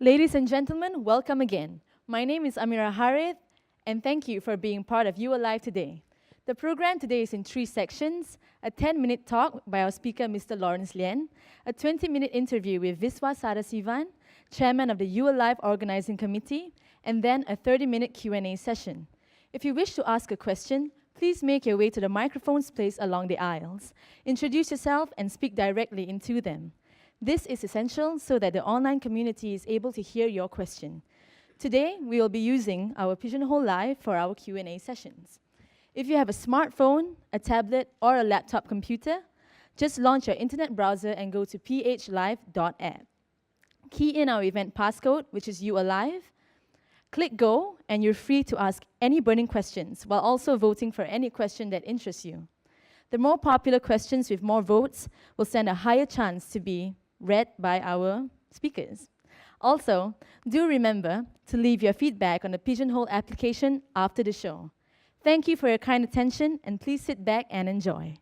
Ladies and gentlemen, welcome again. My name is Amira Harith, and thank you for being part of You Alive today. The program today is in 3 sections: a 10-minute talk by our speaker, Mr. Laurence Lien, a 20-minute interview with Viswa Sadasivan, chairman of the You Alive Organizing Committee, and then a 30-minute Q&A session. If you wish to ask a question, please make your way to the microphones placed along the aisles. Introduce yourself and speak directly into them. This is essential so that the online community is able to hear your question. Today, we will be using our Pigeonhole Live for our Q&A sessions. If you have a smartphone, a tablet, or a laptop computer, just launch your internet browser and go to phlive.app. Key in our event passcode, which is YouAlive. Click Go, and you're free to ask any burning questions while also voting for any question that interests you. The more popular questions with more votes will stand a higher chance to be read by our speakers. Also, do remember to leave your feedback on the Pigeonhole application after the show. Thank you for your kind attention, and please sit back and enjoy.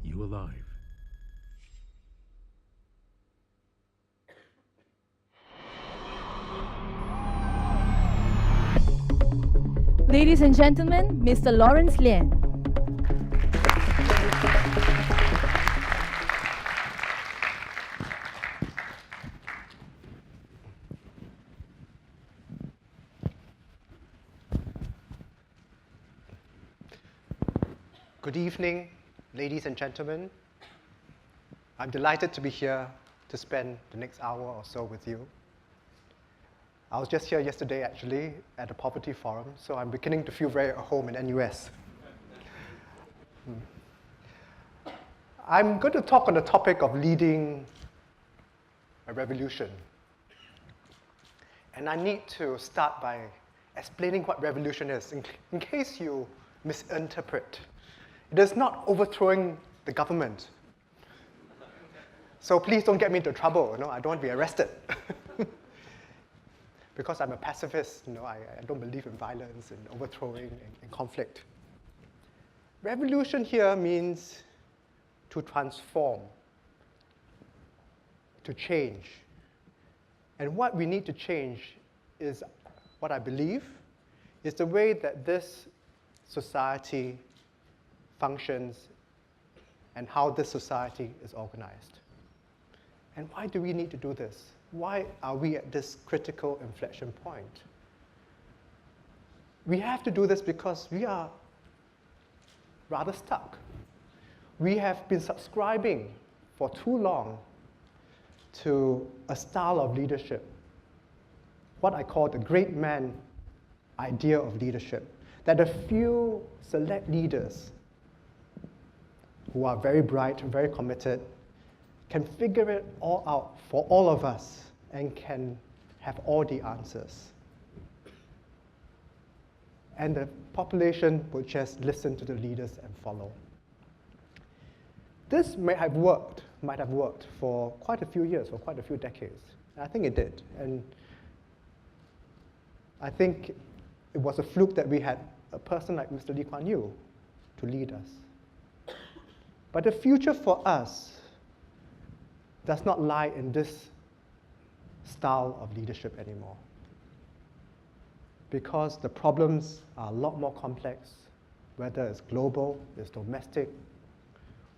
You Alive. Ladies and gentlemen, Mr. Laurence Lien. Good evening, ladies and gentlemen. I'm delighted to be here to spend the next hour or so with you. I was just here yesterday, actually, at a poverty forum, so I'm beginning to feel very at home in NUS. I'm going to talk on the topic of leading a revolution. And I need to start by explaining what revolution is, in case you misinterpret. It is not overthrowing the government. So please don't get me into trouble. I don't want to be arrested. Because I'm a pacifist, I don't believe in violence and overthrowing and conflict. Revolution here means to transform, to change. And what we need to change is what I believe is the way that this society functions and how this society is organized. And why do we need to do this? Why are we at this critical inflection point? We have to do this because we are rather stuck. We have been subscribing for too long to a style of leadership, what I call the great man idea of leadership, that a few select leaders who are very bright and very committed can figure it all out for all of us and can have all the answers. And the population will just listen to the leaders and follow. This might have worked for quite a few years, for quite a few decades. I think it did. And I think it was a fluke that we had a person like Mr. Lee Kuan Yew to lead us. But the future for us does not lie in this style of leadership anymore. Because the problems are a lot more complex, whether it's global, it's domestic,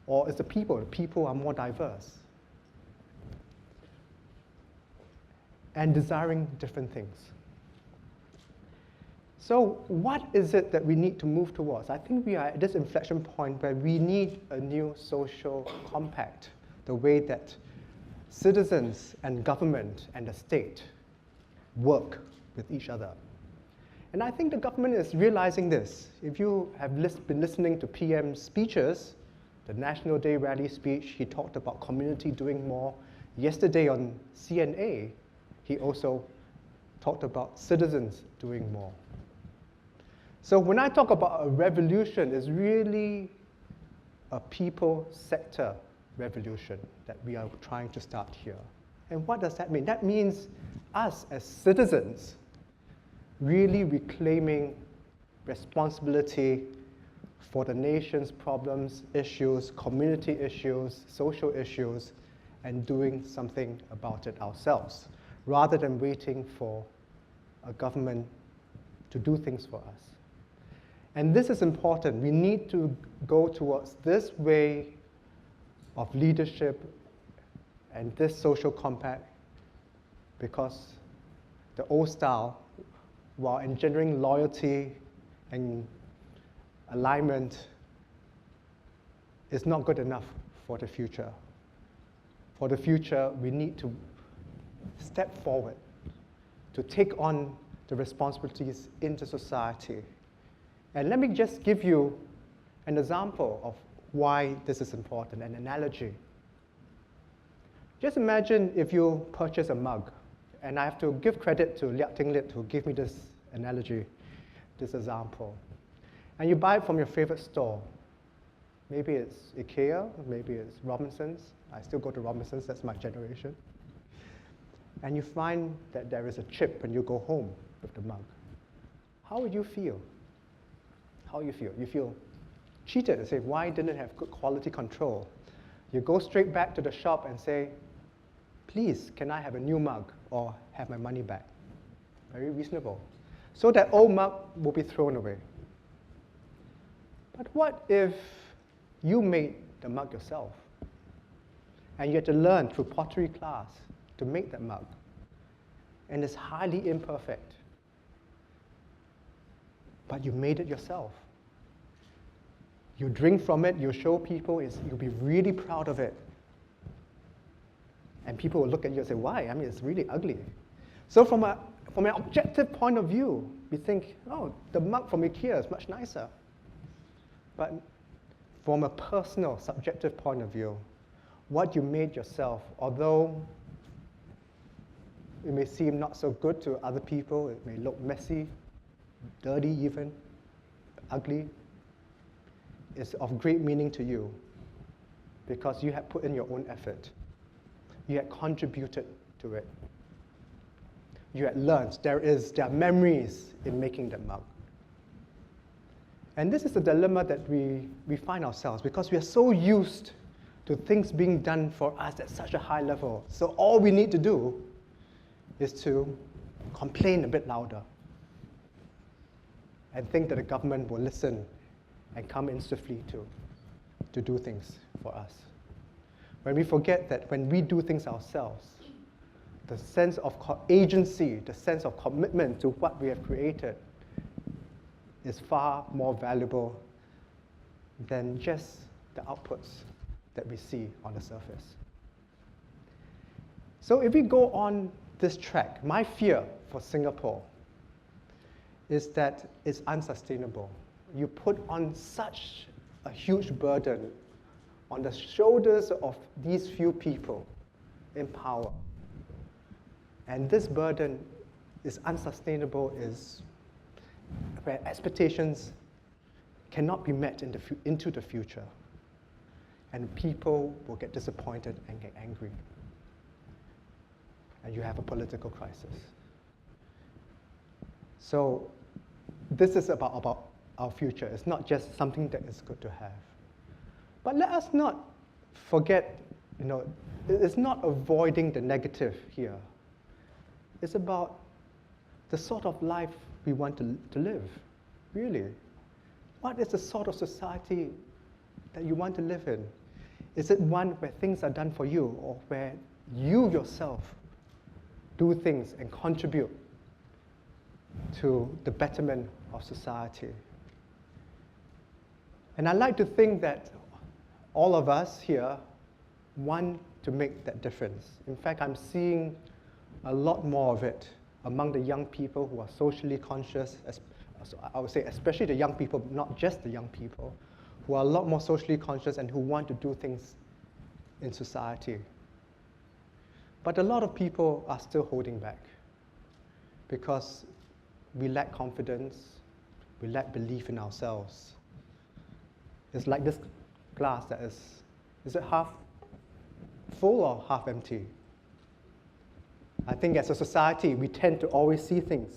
or it's the people. The people are more diverse and desiring different things. So what is it that we need to move towards? I think we are at this inflection point where we need a new social compact, the way that citizens and government and the state work with each other. And I think the government is realizing this. If you have been listening to PM's speeches, the National Day Rally speech, he talked about community doing more. Yesterday on CNA, he also talked about citizens doing more. So when I talk about a revolution, it's really a people sector revolution that we are trying to start here. And what does that mean? That means us as citizens really reclaiming responsibility for the nation's problems, issues, community issues, social issues, and doing something about it ourselves, rather than waiting for a government to do things for us. And this is important. We need to go towards this way of leadership and this social compact, because the old style, while engendering loyalty and alignment, is not good enough for the future. For the future, we need to step forward to take on the responsibilities into society. And let me just give you an example of why this is important, an analogy. Just imagine if you purchase a mug, and I have to give credit to Liat Ting Lit who gave me this analogy, this example. And you buy it from your favorite store. Maybe it's IKEA, maybe it's Robinson's. I still go to Robinson's, that's my generation. And you find that there is a chip when you go home with the mug. How would you feel? How you feel? You feel cheated and say, why didn't it have good quality control? You go straight back to the shop and say, please, can I have a new mug or have my money back? Very reasonable. So that old mug will be thrown away. But what if you made the mug yourself? And you had to learn through pottery class to make that mug. And it's highly imperfect. But you made it yourself. You drink from it, you show people, you'll be really proud of it. And people will look at you and say, why? I mean, it's really ugly. So from an objective point of view, we think, oh, the mug from IKEA is much nicer. But from a personal, subjective point of view, what you made yourself, although it may seem not so good to other people, it may look messy, dirty even, ugly, is of great meaning to you because you had put in your own effort. You had contributed to it. You had learned. There are memories in making that mug. And this is the dilemma that we find ourselves because we are so used to things being done for us at such a high level. So all we need to do is to complain a bit louder and think that the government will listen and come in swiftly to do things for us. When we forget that when we do things ourselves, the sense of agency, the sense of commitment to what we have created is far more valuable than just the outputs that we see on the surface. So if we go on this track, my fear for Singapore is that it's unsustainable. You put on such a huge burden on the shoulders of these few people in power. And this burden is unsustainable, is where expectations cannot be met into the future. And people will get disappointed and get angry. And you have a political crisis. So this is about our future. It's not just something that is good to have. But let us not forget, it's not avoiding the negative here. It's about the sort of life we want to live, really. What is the sort of society that you want to live in? Is it one where things are done for you, or where you yourself do things and contribute to the betterment of society? And I like to think that all of us here want to make that difference. In fact, I'm seeing a lot more of it among the young people who are socially conscious, I would say especially the young people, not just the young people, who are a lot more socially conscious and who want to do things in society. But a lot of people are still holding back because we lack confidence, we lack belief in ourselves. It's like this glass that is it half full or half empty? I think as a society, we tend to always see things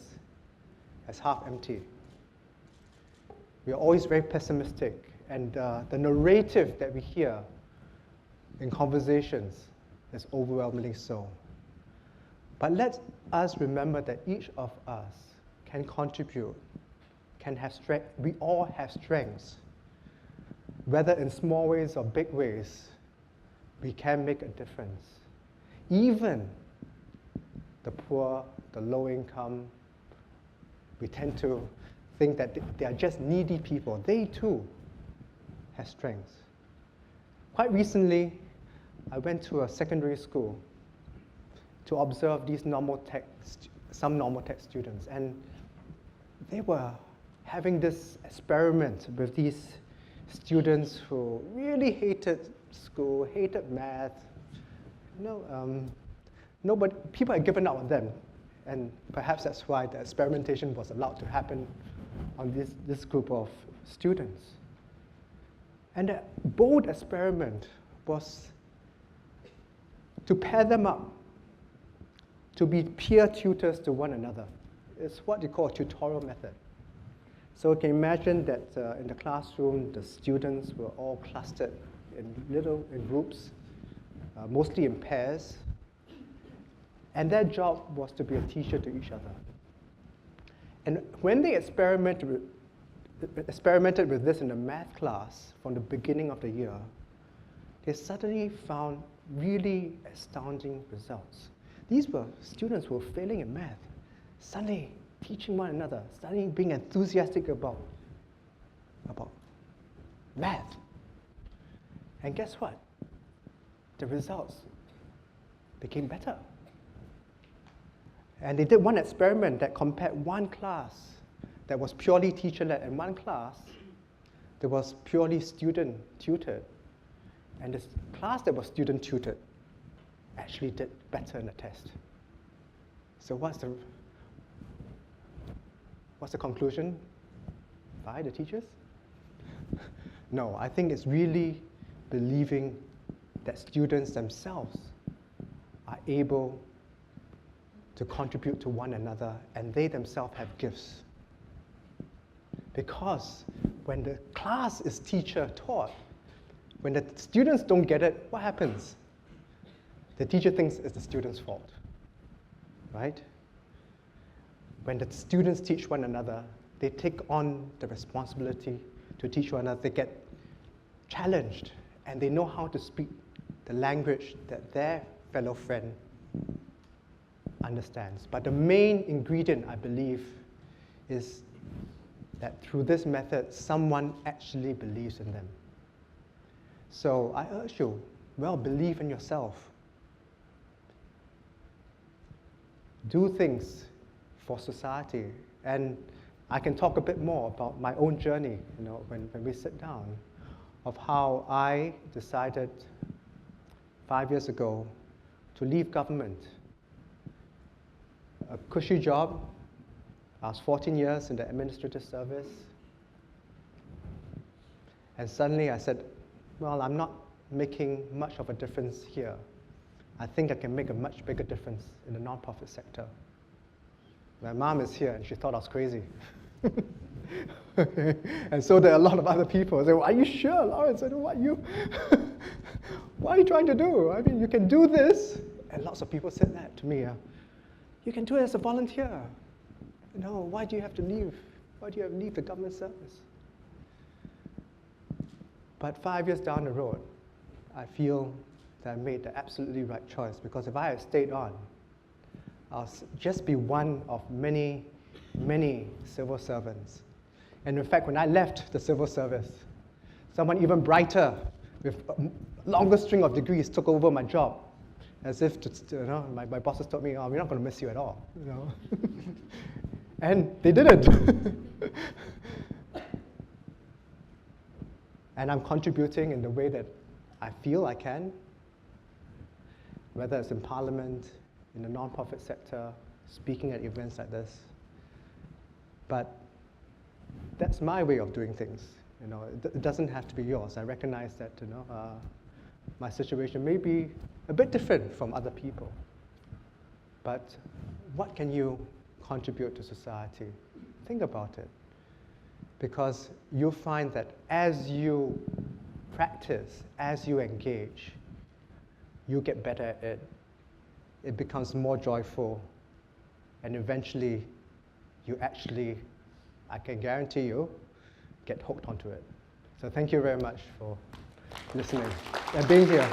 as half empty. We are always very pessimistic, and the narrative that we hear in conversations is overwhelmingly so. But let us remember that each of us can contribute, can have strength. We all have strengths. Whether in small ways or big ways, we can make a difference. Even the poor, the low income, we tend to think that they are just needy people. They too have strengths. Quite recently, I went to a secondary school to observe these some normal tech students, and they were having this experiment with these students who really hated school, hated math. People had given up on them, and perhaps that's why the experimentation was allowed to happen on this group of students. And the bold experiment was to pair them up, to be peer tutors to one another. It's what they call a tutorial method. So you can imagine that in the classroom, the students were all clustered in groups, mostly in pairs, and their job was to be a teacher to each other. And when they experimented with this in the math class from the beginning of the year, they suddenly found really astounding results. These were students who were failing in math, suddenly teaching one another, suddenly being enthusiastic about math. And guess what? The results became better. And they did one experiment that compared one class that was purely teacher-led and one class that was purely student-tutored. And this class that was student-tutored actually did better in the test. So what's the conclusion? By the teachers? No, I think it's really believing that students themselves are able to contribute to one another, and they themselves have gifts. Because when the class is teacher-taught, when the students don't get it, what happens? The teacher thinks it's the student's fault, right? When the students teach one another, they take on the responsibility to teach one another. They get challenged, and they know how to speak the language that their fellow friend understands. But the main ingredient, I believe, is that through this method, someone actually believes in them. So I urge you, believe in yourself. Do things for society. And I can talk a bit more about my own journey, when we sit down, of how I decided 5 years ago to leave government. A cushy job. I was 14 years in the administrative service. And suddenly I said, I'm not making much of a difference here. I think I can make a much bigger difference in the nonprofit sector. My mom is here, and she thought I was crazy. And so there are a lot of other people who say, are you sure, Lawrence? I don't want you. What are you trying to do? I mean, you can do this. And lots of people said that to me. You can do it as a volunteer. Why do you have to leave? Why do you have to leave the government service? But 5 years down the road, I feel that I made the absolutely right choice, because if I had stayed on, I'll just be one of many, many civil servants. And in fact, when I left the civil service, someone even brighter with a longer string of degrees took over my job, as if my bosses told me, "Oh, we're not going to miss you at all," and they didn't. And I'm contributing in the way that I feel I can, whether it's in Parliament, in the non-profit sector, speaking at events like this. But that's my way of doing things. It doesn't have to be yours. I recognize that my situation may be a bit different from other people. But what can you contribute to society? Think about it. Because you'll find that as you practice, as you engage, you get better at it. It becomes more joyful. And eventually, you actually, I can guarantee you, get hooked onto it. So thank you very much for listening and being here.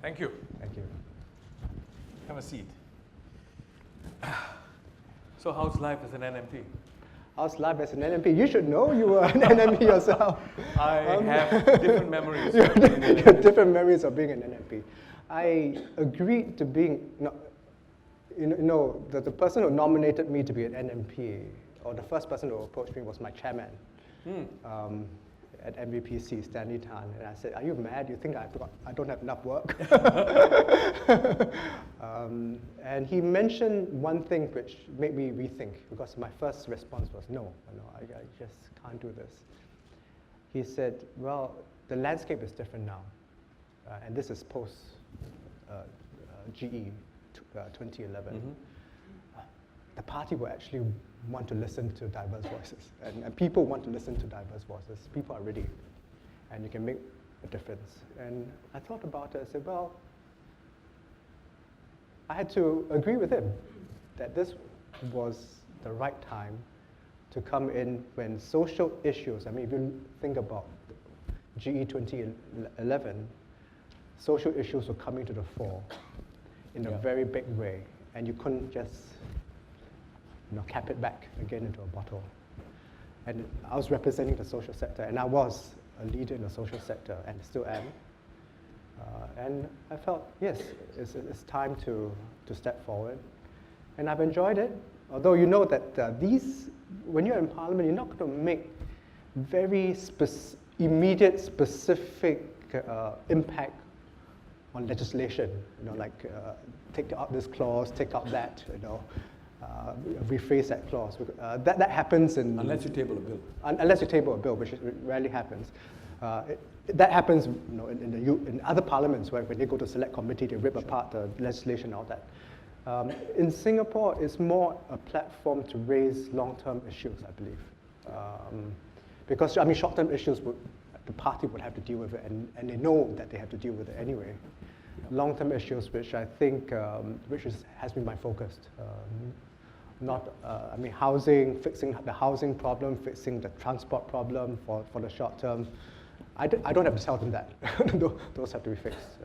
Thank you. Thank you. Have a seat. So how's life as an NMP? How's life as an NMP? You should know you were an NMP yourself. I have different memories. You have different memories of being an NMP. I agreed to being, the person who nominated me to be an NMP, or the first person who approached me was my chairman at MVPC, Stanley Tan. And I said, "Are you mad? You think I don't have enough work?" And he mentioned one thing which made me rethink, because my first response was, no, I just can't do this. He said, "Well, the landscape is different now, and this is post GE 2011. Mm-hmm. The party will actually want to listen to diverse voices, and people want to listen to diverse voices. People are ready, and you can make a difference." And I thought about it. I said, well, I had to agree with him that this was the right time to come in when social issues, if you think about GE 2011, social issues were coming to the fore in a very big way, and you couldn't just cap it back again into a bottle. And I was representing the social sector, and I was a leader in the social sector, and still am. And I felt, yes, it's time to step forward. And I've enjoyed it, although you know that when you're in Parliament, you're not going to make very immediate, specific impact on legislation. Take out this clause, take out that, rephrase that clause. That happens in... Unless you table a bill. Unless you table a bill, which rarely happens. That happens in other parliaments where when they go to select committee, they rip apart the legislation and all that. In Singapore, it's more a platform to raise long-term issues, I believe. Because, short-term issues, the party would have to deal with it, and they know that they have to deal with it anyway. Long-term issues, which I think, has been my focus. Housing, fixing the housing problem, fixing the transport problem for the short term. I don't have to tell them that. Those have to be fixed.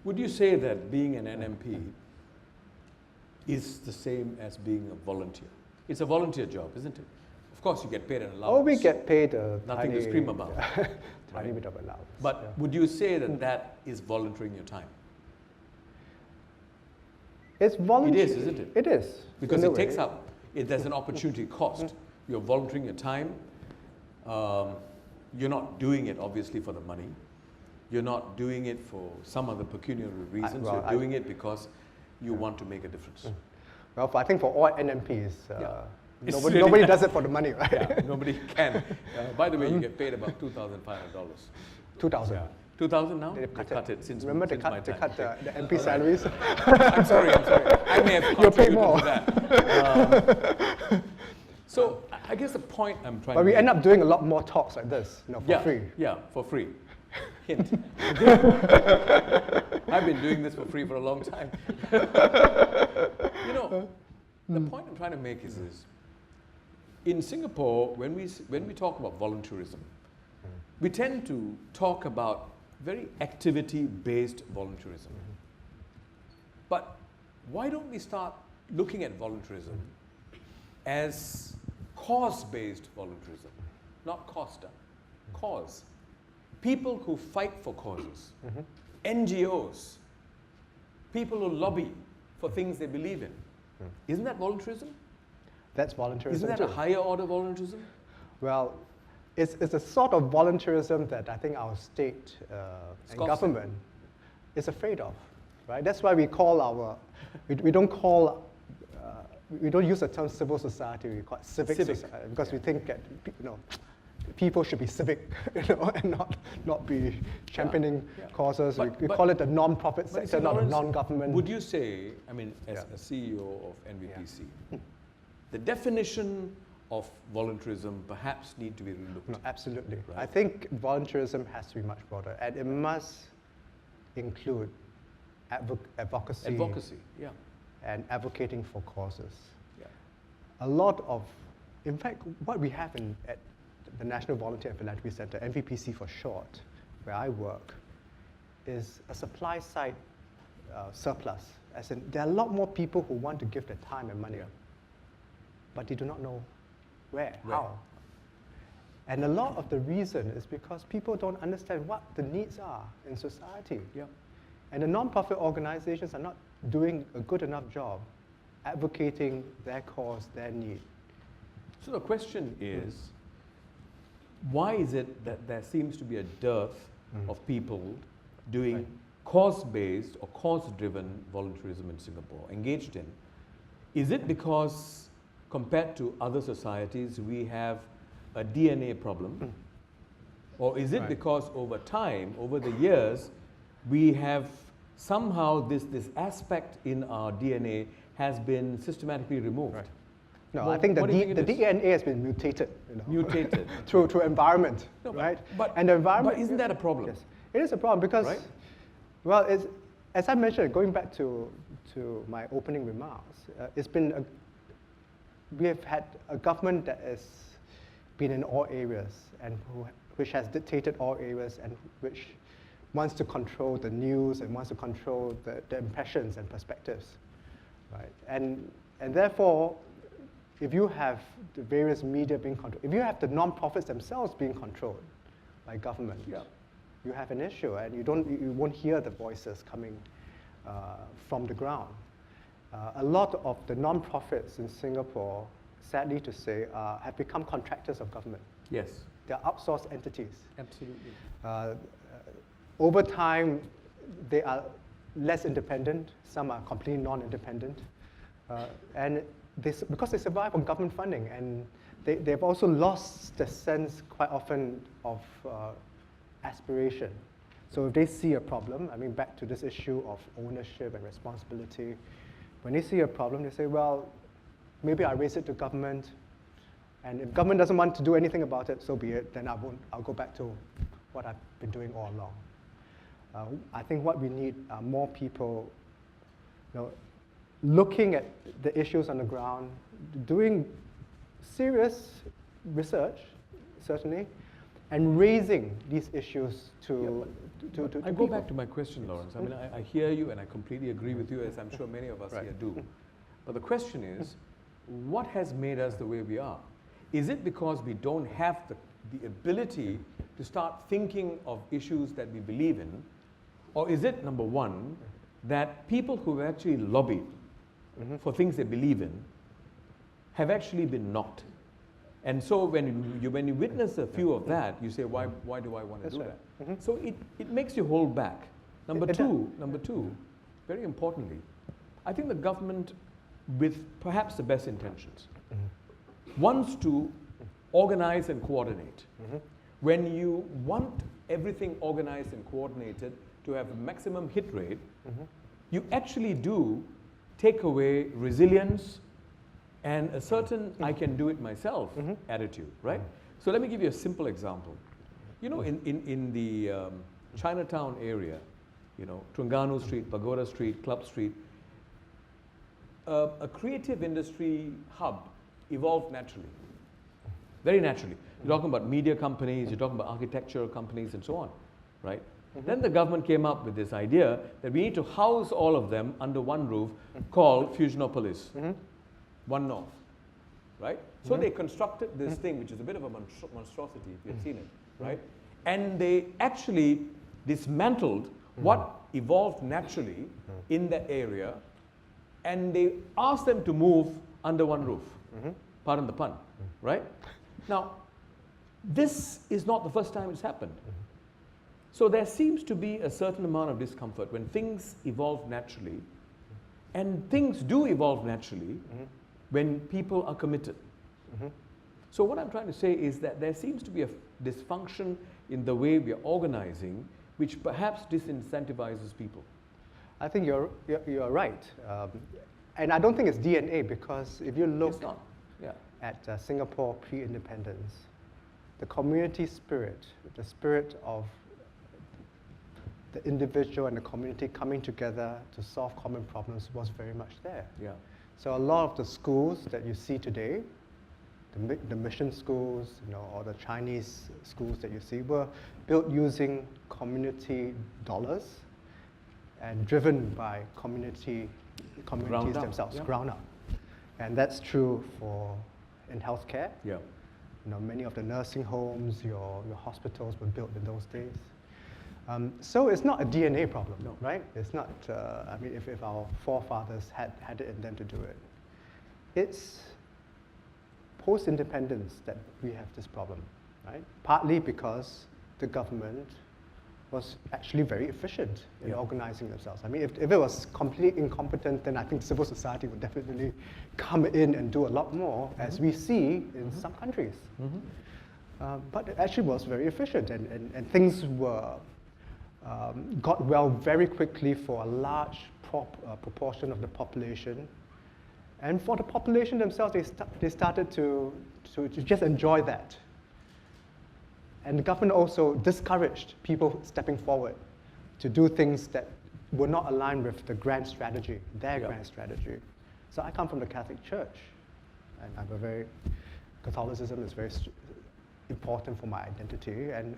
Would you say that being an NMP is the same as being a volunteer? It's a volunteer job, isn't it? Of course, you get paid an allowance. Oh, we get paid nothing to scream about. Tiny bit of allowance. But would you say that that is volunteering your time? It's voluntary. It is, isn't it? It is. Because it takes up, there's an opportunity cost. You're volunteering your time. You're not doing it, obviously, for the money. You're not doing it for some other pecuniary reasons. You're doing it because you want to make a difference. Well, I think for all NMPs, nobody does it for the money, right? Yeah, nobody can. By the way, you get paid about $2,500. 2,000. Yeah. 2,000 now? They cut it since Remember since my they time. cut the MP salaries? I'm sorry. I may have You're paid contributed more. to that. So I guess the point I'm trying to But we make, end up doing a lot more talks like this, for free. Yeah, for free. Hint. I've been doing this for free for a long time. The point I'm trying to make is this. In Singapore, when we talk about volunteerism, we tend to talk about very activity-based volunteerism. But why don't we start looking at voluntarism as cause-based voluntarism, not costa, cause. People who fight for causes, NGOs, people who lobby for things they believe in. Isn't that voluntarism? That's voluntarism. Isn't that a higher order voluntarism? Well, it's a sort of voluntarism that I think our state and government is afraid of, right? That's why we call our, we don't use the term civil society, we call it civic society, because we think that, people should be civic, and not be championing causes. We call it the non-profit sector, not the non-government. Would you say, I mean, as a CEO of NVPC, the definition of voluntarism perhaps need to be relooked? No, absolutely. Right. I think voluntarism has to be much broader, and it must include advocacy. Advocacy, yeah. And advocating for causes. Yeah. A lot of, in fact, what we have at the National Volunteer and Philanthropy Center, NVPC for short, where I work, is a supply side surplus. As in, there are a lot more people who want to give their time and money, but they do not know where, how. And a lot of the reason is because people don't understand what the needs are in society. Yeah. And the non-profit organizations are not doing a good enough job advocating their cause, their need. So the question is, why is it that there seems to be a dearth of people doing cause-based or cause-driven volunteerism in Singapore, engaged in? Is it because compared to other societies we have a DNA problem? Or is it because over time, over the years, we have somehow this aspect in our DNA has been systematically removed? Right. No, I think the DNA has been mutated. Mutated. through environment, No, right? But and the environment. But isn't that a problem? Yes, it is a problem because, well, as I mentioned, going back to my opening remarks, we have had a government that has been in all areas and which has dictated all areas and which wants to control the news and wants to control the impressions and perspectives, right? And therefore, if you have the various media being controlled, if you have the non-profits themselves being controlled by government, you have an issue, and you won't hear the voices coming from the ground. A lot of the non-profits in Singapore, sadly to say, have become contractors of government. Yes. They're outsourced entities. Absolutely. Over time, they are less independent. Some are completely non-independent. And because they survive on government funding, and they've also lost the sense quite often of aspiration. So if they see a problem, I mean, back to this issue of ownership and responsibility, when they see a problem, they say, well, maybe I'll raise it to government, and if government doesn't want to do anything about it, so be it, then I'll go back to what I've been doing all along. I think what we need are more people, looking at the issues on the ground, doing serious research, certainly, and raising these issues to I go back to my question, Lawrence. I mean, I hear you and I completely agree with you, as I'm sure many of us here do. But the question is, what has made us the way we are? Is it because we don't have the ability to start thinking of issues that we believe in? Or is it, number one, that people who have actually lobbied for things they believe in have actually been knocked? And so when you witness a few of that, you say, why do I want to do that? So it makes you hold back. Number two, very importantly, I think the government, with perhaps the best intentions, wants to organize and coordinate. When you want everything organized and coordinated to have a maximum hit rate, you actually do take away resilience and a certain I can do it myself attitude, right? So let me give you a simple example. You know, in the Chinatown area, Terengganu Street, Pagoda Street, Club Street, a creative industry hub evolved naturally, very naturally. You're talking about media companies, you're talking about architectural companies and so on, right? Then the government came up with this idea that we need to house all of them under one roof called Fusionopolis, One North, right? So they constructed this thing, which is a bit of a monstrosity, if you've seen it, right? And they actually dismantled what evolved naturally in that area, and they asked them to move under one roof, pardon the pun, right? Now, this is not the first time it's happened. So there seems to be a certain amount of discomfort when things evolve naturally, and things do evolve naturally when people are committed. So what I'm trying to say is that there seems to be a dysfunction in the way we are organizing, which perhaps disincentivizes people. I think you're right. And I don't think it's DNA, because if you look at Singapore pre-independence, the community spirit, the spirit of the individual and the community coming together to solve common problems was very much there. Yeah. So a lot of the schools that you see today, the mission schools, or the Chinese schools that you see, were built using community dollars and driven by communities themselves, ground up. And that's true in healthcare. Yeah. Many of the nursing homes, your hospitals were built in those days. So it's not a DNA problem, right? It's not, I mean, if our forefathers had it in them to do it. It's post-independence that we have this problem, right? Partly because the government was actually very efficient in organizing themselves. I mean, if it was completely incompetent, then I think civil society would definitely come in and do a lot more, as we see in some countries. But it actually was very efficient, and things were got well very quickly for a large proportion of the population. And for the population themselves, they started to just enjoy that. And the government also discouraged people stepping forward to do things that were not aligned with the grand strategy, their grand strategy. So I come from the Catholic Church, and Catholicism is very important for my identity. And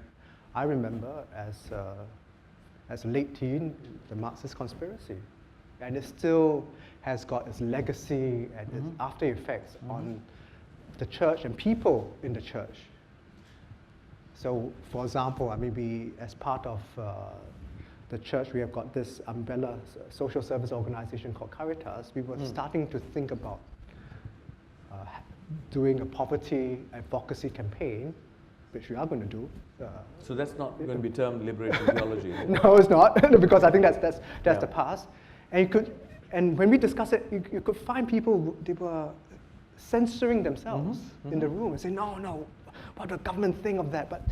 I remember as a late teen, the Marxist conspiracy. And it still has got its legacy and its after effects on the church and people in the church. So, for example, maybe as part of the church, we have got this umbrella social service organization called Caritas. We were starting to think about doing a poverty advocacy campaign, which we are going to do. So that's not going to be termed liberation theology. No, it's not, because I think that's the past. And when we discuss it, you could find people, they were censoring themselves in the room and saying, no, what the government think of that?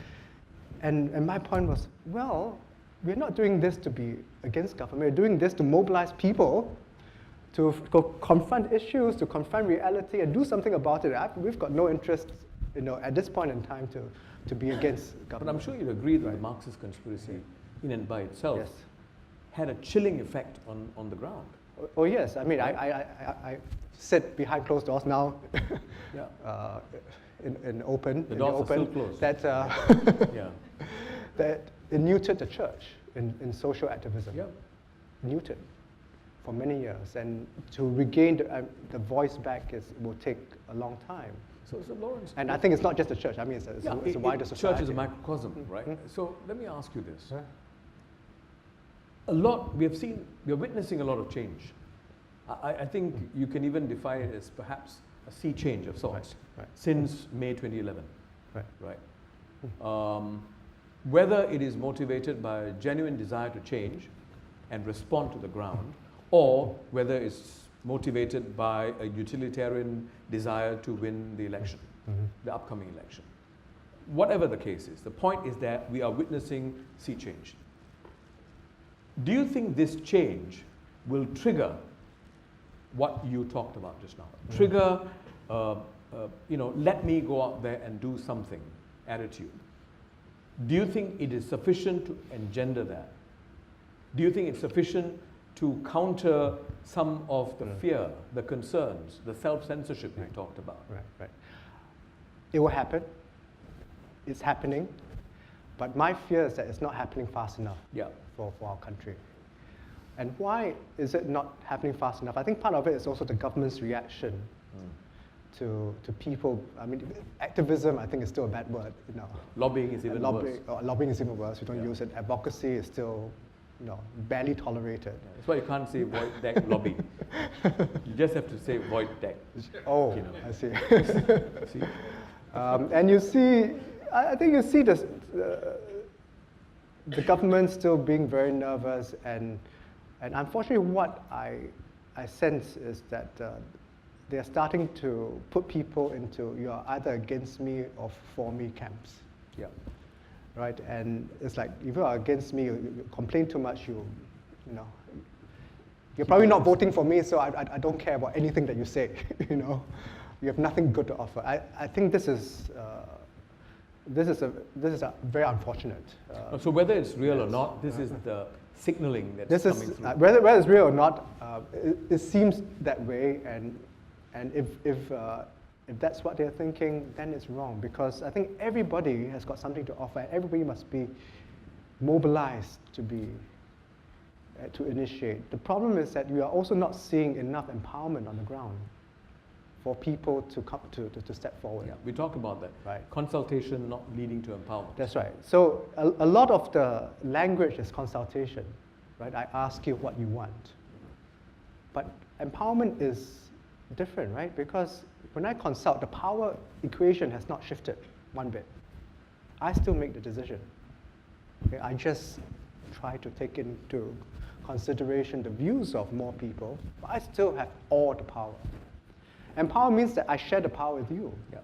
And my point was, well, we're not doing this to be against government. We're doing this to mobilize people to confront issues, to confront reality, and do something about it. We've got no interest, at this point in time, to be against government. But I'm sure you'd agree that the Marxist conspiracy, in and by itself, had a chilling effect on the ground. Oh yes, I mean, I sit behind closed doors now, in open. The doors are still closed. That that it neutered the church in social activism. Neutered for many years, and to regain the voice back will take a long time. So Laurence, and I think it's not just the church. I mean, it's a wider society. Church is a microcosm, right? So let me ask you this. We're witnessing a lot of change. I think you can even define it as perhaps a sea change of sorts since May 2011. Whether it is motivated by a genuine desire to change and respond to the ground, or whether it's motivated by a utilitarian desire to win the election, the upcoming election. Whatever the case is, the point is that we are witnessing sea change. Do you think this change will trigger what you talked about just now? Trigger, let me go out there and do something attitude. Do you think it is sufficient to engender that? Do you think it's sufficient to counter some of the fear, the concerns, the self-censorship we talked about? Right. It will happen. It's happening. But my fear is that it's not happening fast enough Yeah. for our country. And why is it not happening fast enough? I think part of it is also the government's reaction to people. I mean, activism, I think, is still a bad word. You know. Lobbying is even worse. Lobbying is even worse. We don't Yeah. use it. Advocacy is still, barely tolerated. That's why you can't say void deck lobby. You just have to say void deck. Oh, You know. I see. See? And you see, I think you see this, the government still being very nervous, and unfortunately what I sense is that they're starting to put people into, you're either against me or for me camps. Yeah. Right, and it's like, if you are against me, you complain too much, you're probably not voting for me, so I don't care about anything that you say, You have nothing good to offer. I think this is a very unfortunate. So whether it's real or not, this is the signaling that's coming through. Whether it's real or not, it seems that way, and if that's what they're thinking, then it's wrong, because I think everybody has got something to offer, and everybody must be mobilized to initiate. The problem is that we are also not seeing enough empowerment on the ground for people to come to step forward. Yeah, we talked about that. Right. Consultation not leading to empowerment. That's right. So a lot of the language is consultation, right? I ask you what you want. But empowerment is different, right? Because when I consult, the power equation has not shifted one bit. I still make the decision. Okay? I just try to take into consideration the views of more people, but I still have all the power. And power means that I share the power with you. Yeah.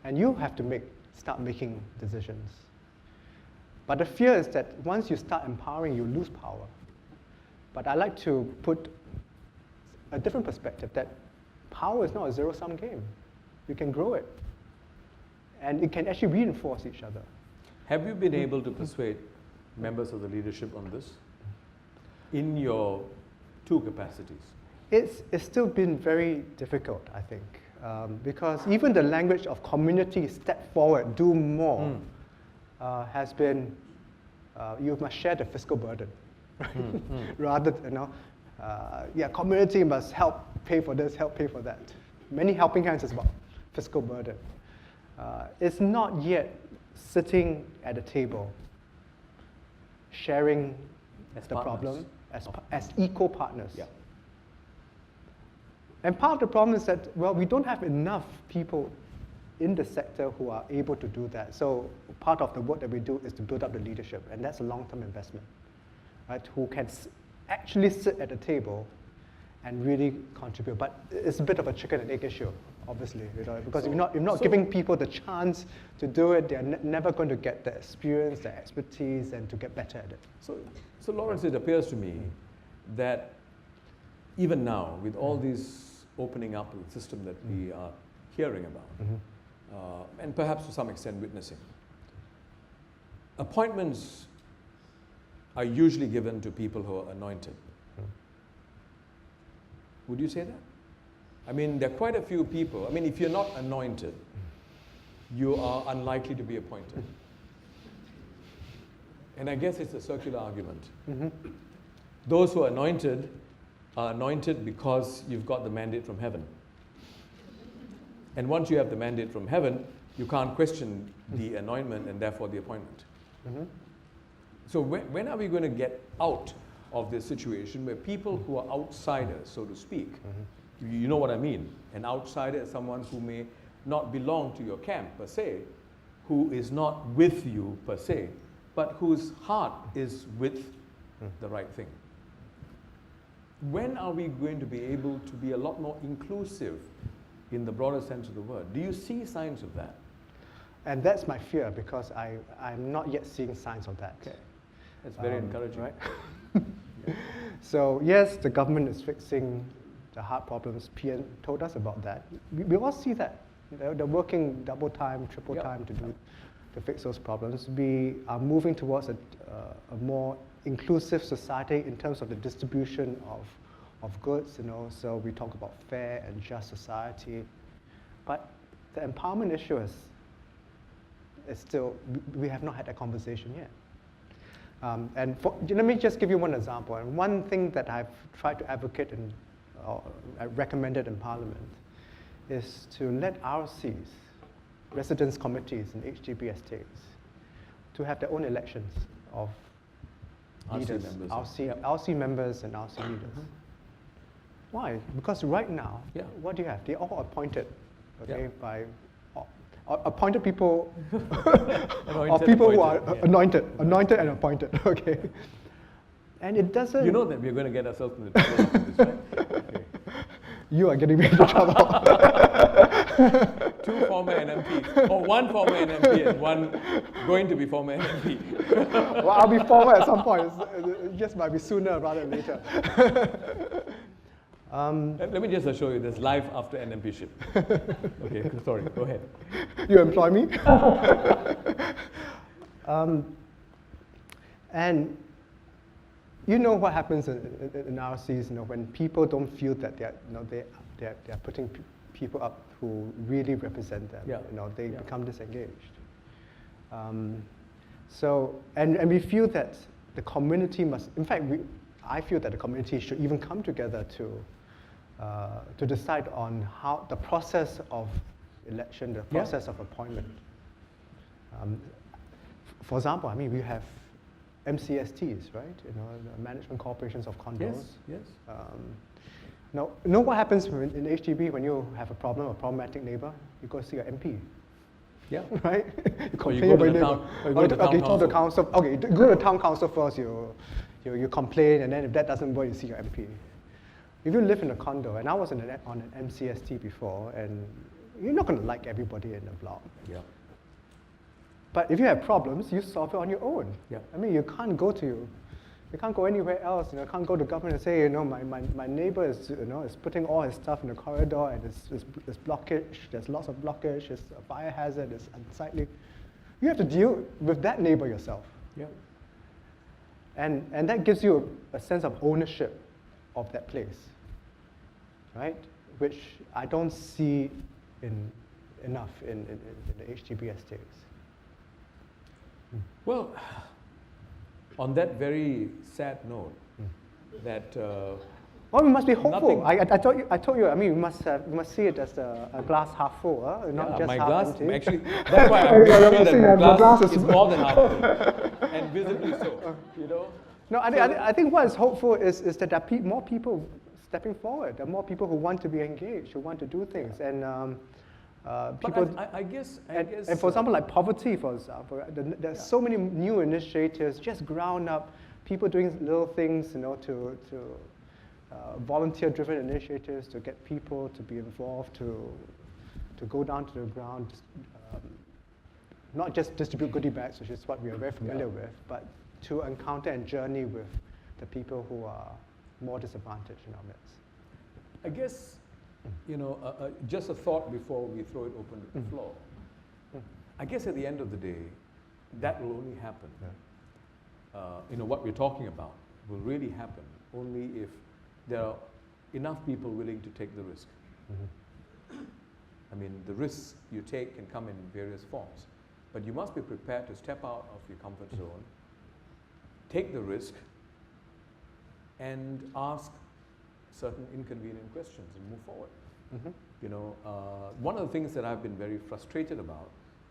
And you have to start making decisions. But the fear is that once you start empowering, you lose power. But I like to put a different perspective, that power is not a zero-sum game. You can grow it. And it can actually reinforce each other. Have you been able to persuade members of the leadership on this in your two capacities? It's still been very difficult, I think, because even the language of community, step forward, do more, has been, you must share the fiscal burden, rather, community must help pay for this, help pay for that. Many helping hands is about fiscal burden. It's not yet sitting at a table, sharing the problem as equal partners. Yeah. And part of the problem is that, we don't have enough people in the sector who are able to do that. So part of the work that we do is to build up the leadership, and that's a long-term investment, right? Who can actually sit at the table and really contribute. But it's a bit of a chicken and egg issue, obviously, because if you're not giving people the chance to do it, they're never going to get the experience, the expertise, and to get better at it. So Lawrence, it appears to me that even now, with all these opening up of the system that we are hearing about, and perhaps to some extent witnessing, appointments are usually given to people who are anointed. Would you say that? I mean, there are quite a few people. I mean, if you're not anointed, you are unlikely to be appointed. And I guess it's a circular argument. Those who are anointed because you've got the mandate from heaven. And once you have the mandate from heaven, you can't question the anointment and therefore the appointment. So when are we going to get out of this situation where people who are outsiders, so to speak, you know what I mean? An outsider is someone who may not belong to your camp per se, who is not with you per se, but whose heart is with the right thing. When are we going to be able to be a lot more inclusive in the broader sense of the word? Do you see signs of that? And that's my fear, because I'm not yet seeing signs of that. Okay. That's very encouraging. Right? So yes, the government is fixing the hard problems. PM told us about that. We all see that. They're working double time, triple time to fix those problems. We are moving towards a more inclusive society in terms of the distribution of goods, so we talk about fair and just society. But the empowerment issue it's still, we have not had that conversation yet. Let me just give you one example. And one thing that I've tried to advocate and I recommended in Parliament is to let RCs, residence committees in HDB estates, to have their own elections of leaders, RC members and RC leaders. Why? Because right now, what do you have? They're all appointed, okay, by appointed people, or people who are anointed and appointed, okay. And it doesn't. You know that we're going to get ourselves into trouble after this, right? Okay. You are getting me into trouble. 2 former NMPs, or 1 former NMP and 1 going to be former NMP. Well, I'll be former at some point. It just might be sooner rather than later. Let me just assure you, there's life after NMP-ship. Okay, sorry, go ahead. You employ me? And you know what happens in RCs, when people don't feel that they're putting people up who really represent them. They become disengaged. And we feel that the community must, in fact, I feel that the community should even come together to decide on how the process of election, the process of appointment. For example, I mean, we have MCSTs, right? The management corporations of condos. Yes. Now, you know what happens in HDB when you have a problem, a problematic neighbor? You go see your MP. Yeah. Right? You complain about your neighbor. Go to the council. Okay, go to the town council first. You complain, and then if that doesn't work, you see your MP. If you live in a condo, and I was on an MCST before, and you're not going to like everybody in the block. Yeah. But if you have problems, you solve it on your own. Yeah. I mean, you can't go anywhere else. You can't go to government and say, my neighbor is, is putting all his stuff in the corridor, and there's blockage. There's lots of blockage. There's a fire hazard. It's unsightly. You have to deal with that neighbor yourself. Yeah. And that gives you a sense of ownership of that place, right? Which I don't see enough in the HDB estates. Well, on that very sad note, that well, we must be hopeful. I told you. I mean, we must see it as a glass half full, not just my half glass, empty. actually, that's why I'm sure that the glass is more than half full, and visibly so. No, I think what is hopeful is that there are more people stepping forward. There are more people who want to be engaged, who want to do things, and people. But I guess. And for example, like poverty, for example, there's so many new initiatives, just ground up, people doing little things, to volunteer-driven initiatives to get people to be involved, to go down to the ground, not just distribute goodie bags, which is what we are very familiar with, but to encounter and journey with the people who are more disadvantaged in our midst. I guess, just a thought before we throw it open to the floor. I guess at the end of the day, that will only happen. What we're talking about will really happen only if there are enough people willing to take the risk. I mean, the risks you take can come in various forms, but you must be prepared to step out of your comfort zone, take the risk, and ask certain inconvenient questions and move forward. One of the things that I've been very frustrated about,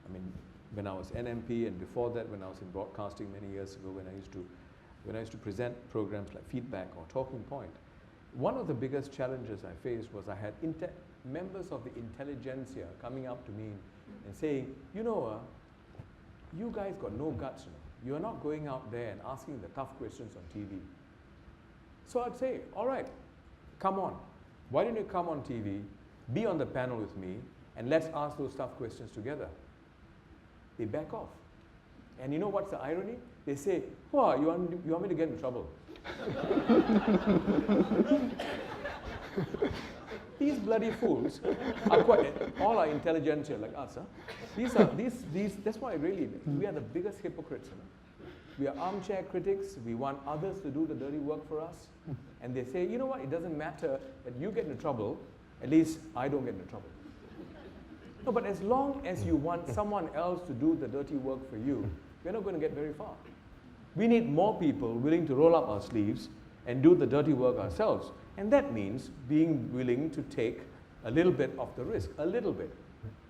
I mean, when I was NMP and before that when I was in broadcasting many years ago when I used to present programs like Feedback or Talking Point, one of the biggest challenges I faced was I had members of the intelligentsia coming up to me and saying, you guys got no guts, You're not going out there and asking the tough questions on TV. So I'd say, all right, come on. Why don't you come on TV, be on the panel with me, and let's ask those tough questions together. They back off. And you know what's the irony? They say, you want me to get in trouble? These bloody fools are all are intelligentsia like us. That's why we are the biggest hypocrites. We are armchair critics. We want others to do the dirty work for us. And they say, you know what, it doesn't matter that you get into trouble, at least I don't get into trouble. No, but as long as you want someone else to do the dirty work for you, we're not going to get very far. We need more people willing to roll up our sleeves and do the dirty work ourselves. And that means being willing to take a little bit of the risk, a little bit.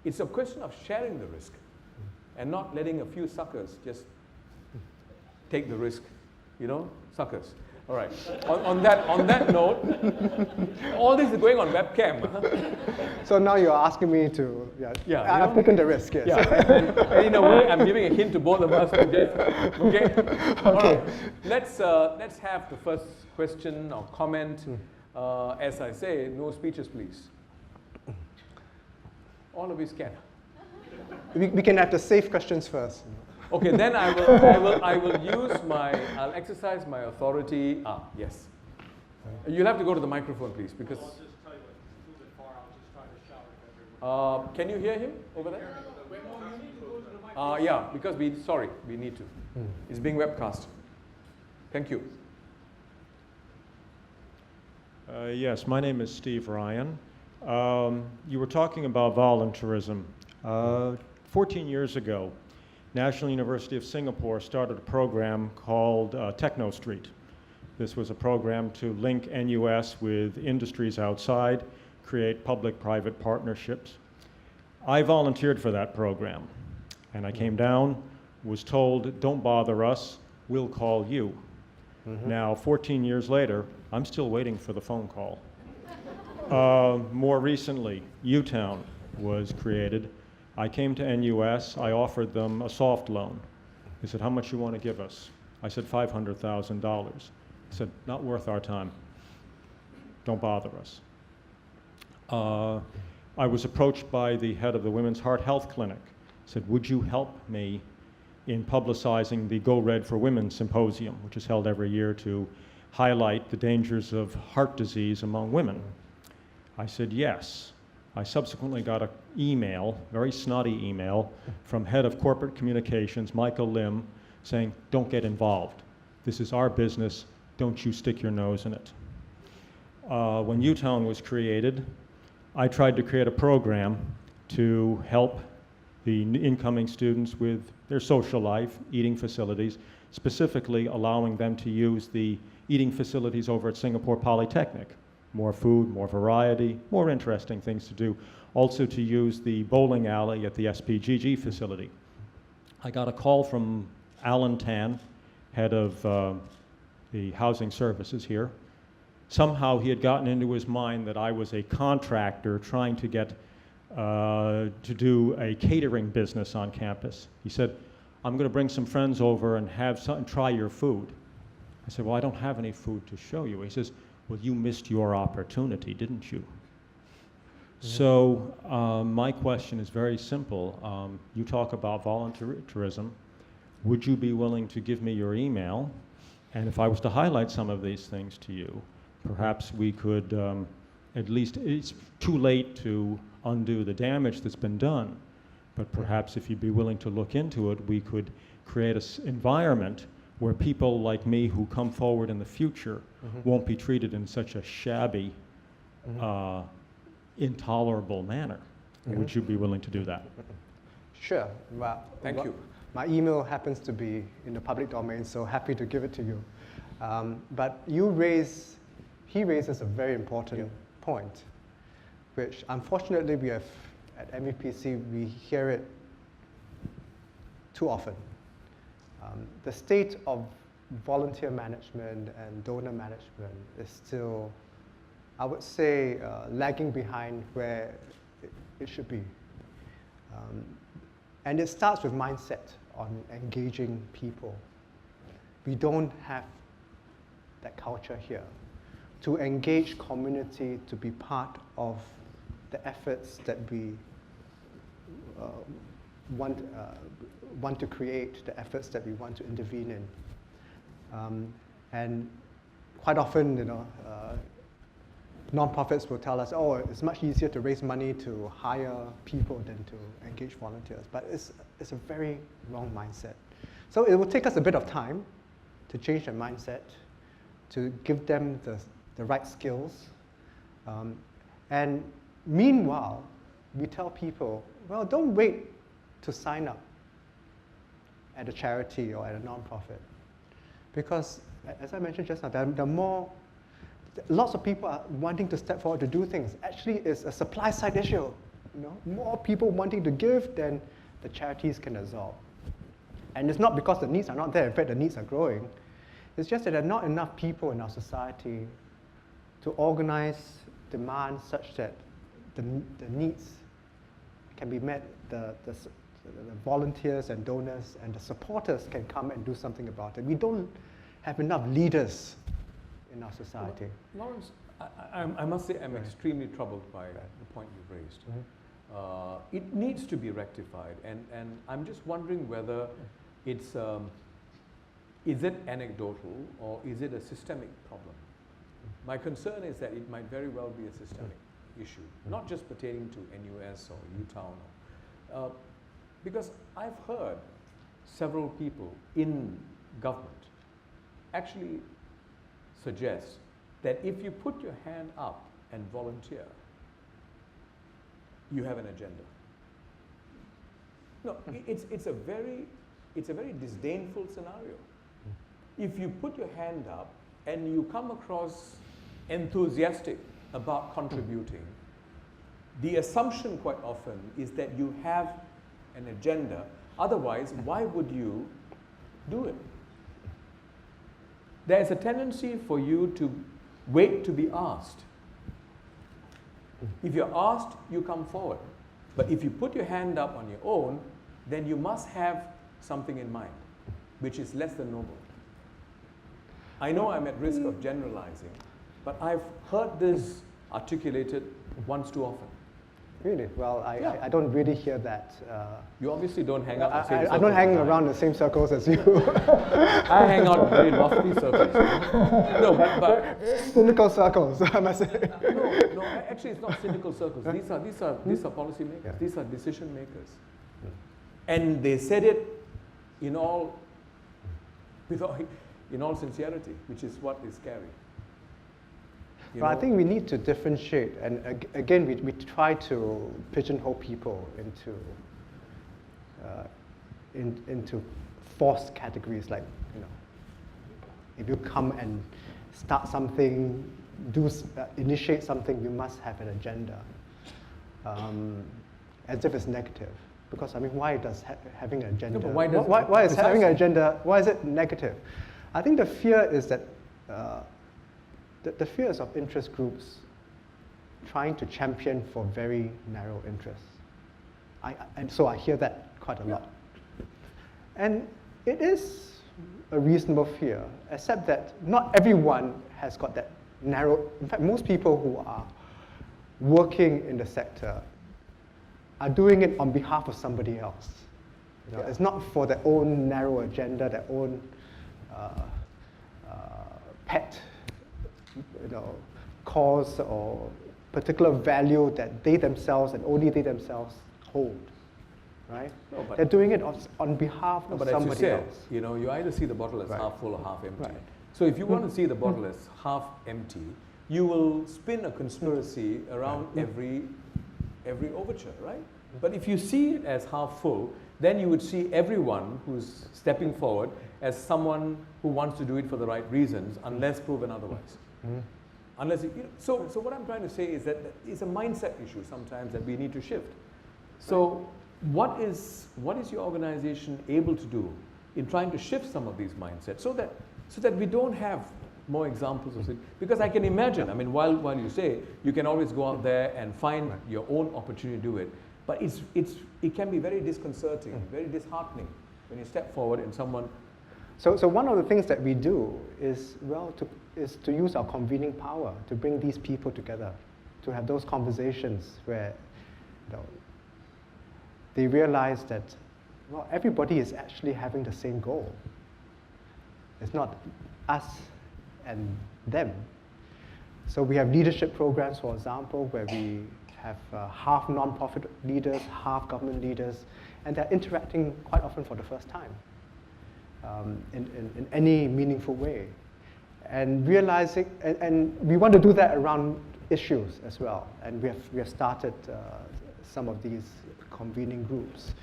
It's a question of sharing the risk and not letting a few suckers just take the risk, you know, suckers. All right. On that note, all this is going on webcam. Huh? So now you're asking me to, I've taken the risk, yes. Yeah. And in a way, I'm giving a hint to both of us. Okay. All right. Let's have the first question or comment. As I say, no speeches, please. All of us can. We can have the safe questions first. Okay, then I'll exercise my authority. Yes. You'll have to go to the microphone, please, because. I'll just tell you it's a little bit far. I'll just try to shout if everyone. Can you hear him over there? Yeah, because we need to. It's being webcast. Thank you. Yes, my name is Steve Ryan. You were talking about volunteerism. 14 years ago, National University of Singapore started a program called Techno Street. This was a program to link NUS with industries outside, create public-private partnerships. I volunteered for that program, and I came down, was told, don't bother us, we'll call you. Now, 14 years later, I'm still waiting for the phone call. More recently, U-Town was created. I came to NUS, I offered them a soft loan. They said, how much you want to give us? I said, $500,000. He said, not worth our time. Don't bother us. I was approached by the head of the Women's Heart Health Clinic. He said, would you help me in publicizing the Go Red for Women Symposium, which is held every year to highlight the dangers of heart disease among women? I said, yes. I subsequently got an email, very snotty email, from head of corporate communications, Michael Lim, saying, don't get involved. This is our business. Don't you stick your nose in it. When U-Town was created, I tried to create a program to help the incoming students with their social life, eating facilities, specifically allowing them to use the eating facilities over at Singapore Polytechnic. More food, more variety, more interesting things to do. Also to use the bowling alley at the SPGG facility. I got a call from Alan Tan, head of the housing services here. Somehow he had gotten into his mind that I was a contractor trying to get to do a catering business on campus. He said, I'm going to bring some friends over and try your food. I said, well, I don't have any food to show you. He says, well, you missed your opportunity, didn't you? So my question is very simple. You talk about volunteerism. Would you be willing to give me your email? And if I was to highlight some of these things to you, perhaps we could at least, it's too late to undo the damage that's been done, but perhaps if you'd be willing to look into it, we could create an environment where people like me who come forward in the future won't be treated in such a shabby, intolerable manner. Would you be willing to do that? Sure. Well, Thank you. My email happens to be in the public domain, so happy to give it to you. But he raises a very important point, which unfortunately we have, at MEPC, we hear it too often. The state of volunteer management and donor management is still, I would say, lagging behind where it should be. And it starts with mindset on engaging people. We don't have that culture here. To engage community, to be part of the efforts that we want to create, the efforts that we want to intervene in. And quite often, nonprofits will tell us, oh, it's much easier to raise money to hire people than to engage volunteers. But it's a very wrong mindset. So it will take us a bit of time to change their mindset, to give them the right skills. And meanwhile, we tell people, well, don't wait to sign up at a charity or at a non-profit. Because, as I mentioned just now, there are more, lots of people are wanting to step forward to do things. Actually, it's a supply side issue. You know? More people wanting to give than the charities can absorb. And it's not because the needs are not there. In fact, the needs are growing. It's just that there are not enough people in our society to organize demand such that the needs can be met, the volunteers and donors and the supporters can come and do something about it. We don't have enough leaders in our society. Well, Lawrence, I must say I'm extremely troubled by the point you've raised. It needs to be rectified, and I'm just wondering whether it's, is it anecdotal or is it a systemic problem? My concern is that it might very well be a systemic issue, not just pertaining to NUS or UTown. Because I've heard several people in government actually suggest that if you put your hand up and volunteer, you have an agenda. No, it's a very disdainful scenario. If you put your hand up and you come across enthusiastic about contributing, the assumption quite often is that you have an agenda. Otherwise, why would you do it? There's a tendency for you to wait to be asked. If you're asked, you come forward. But if you put your hand up on your own, then you must have something in mind, which is less than noble. I know I'm at risk of generalizing, but I've heard this articulated once too often. Really? Well, I don't really hear that. You obviously don't hang out in the same circles. I don't hang around the same circles as you. I hang out in very lofty circles. No, but cynical circles, I must say. No, actually it's not cynical circles. These are policy makers. Yeah. These are decision makers. And they said it in all sincerity, which is what is scary. But I think we need to differentiate, and again, we try to pigeonhole people into forced categories, like, if you come and start something, initiate something, you must have an agenda, as if it's negative. Because why does having an agenda? No, why is having an agenda? Why is it negative? I think the fear is that. The fears of interest groups trying to champion for very narrow interests. And so I hear that quite a lot. And it is a reasonable fear, except that not everyone has got that narrow. In fact, most people who are working in the sector are doing it on behalf of somebody else. It's not for their own narrow agenda, their own pet cause or particular value that they themselves and only they themselves hold, right? No, they're doing it on behalf of somebody else. You either see the bottle as half full or half empty. Right. So if you want to see the bottle as half empty, you will spin a conspiracy around every overture, right? But if you see it as half full, then you would see everyone who's stepping forward as someone who wants to do it for the right reasons, unless proven otherwise. Unless so what I'm trying to say is that it's a mindset issue sometimes that we need to shift. So what is your organization able to do in trying to shift some of these mindsets so that we don't have more examples of it? Because I can imagine, while you say you can always go out there and find your own opportunity to do it, but it can be very disconcerting, very disheartening when you step forward and someone. So one of the things that we do is to use our convening power to bring these people together, to have those conversations where they realize that everybody is actually having the same goal. It's not us and them. So we have leadership programs, for example, where we have half non-profit leaders, half government leaders, and they're interacting quite often for the first time in any meaningful way. And realizing, and we want to do that around issues as well. And we have started some of these convening groups.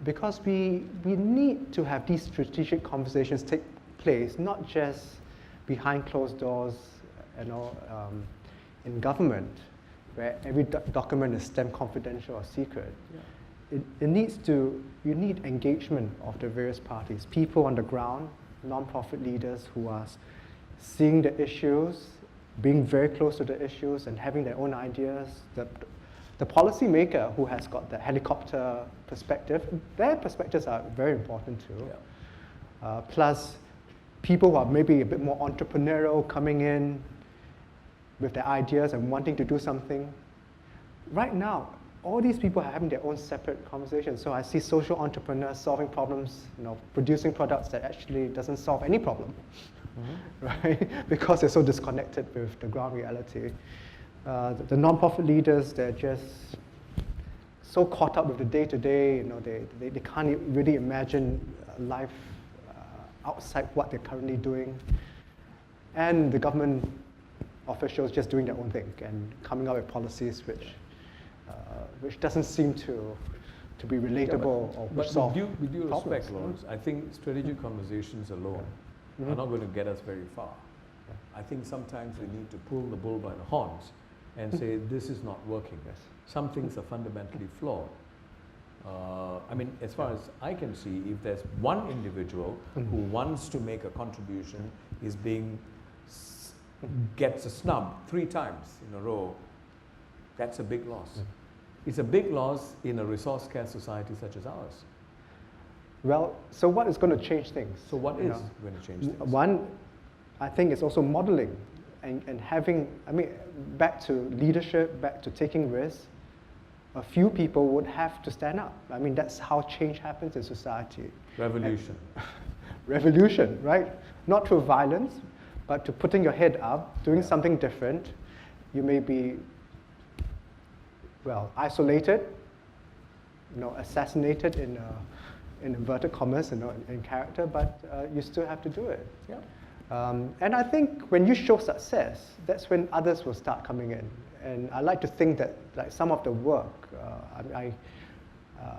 Because we need to have these strategic conversations take place, not just behind closed doors, in government, where every document is stamped confidential or secret. Yeah. You need engagement of the various parties, people on the ground, non-profit leaders who are seeing the issues, being very close to the issues and having their own ideas. The policymaker who has got the helicopter perspective, their perspectives are very important too. Yeah. Plus, people who are maybe a bit more entrepreneurial coming in with their ideas and wanting to do something. Right now, all these people are having their own separate conversations. So I see social entrepreneurs solving problems, producing products that actually doesn't solve any problem, right? Because they're so disconnected with the ground reality. The non-profit leaders, they're just so caught up with the day-to-day, they can't really imagine life outside what they're currently doing. And the government officials just doing their own thing and coming up with policies which doesn't seem to be relatable or but solve with due problems. respect, Lawrence, I think strategic conversations alone are not going to get us very far. I think sometimes we need to pull the bull by the horns and say, this is not working. Yes. Some things are fundamentally flawed. I mean, as far as I can see, if there's one individual who wants to make a contribution, gets a snub 3 times in a row, that's a big loss. It's a big loss in a resource-scarce society such as ours. Well, so what is going to change things? So what is going to change things? One, I think it's also modeling and having, back to leadership, back to taking risks. A few people would have to stand up. That's how change happens in society. Revolution. Revolution, right? Not through violence, but to putting your head up, doing something different. You may be, isolated, assassinated in inverted commas, in character, but you still have to do it. Yeah. And I think when you show success, that's when others will start coming in. And I like to think that some of the work,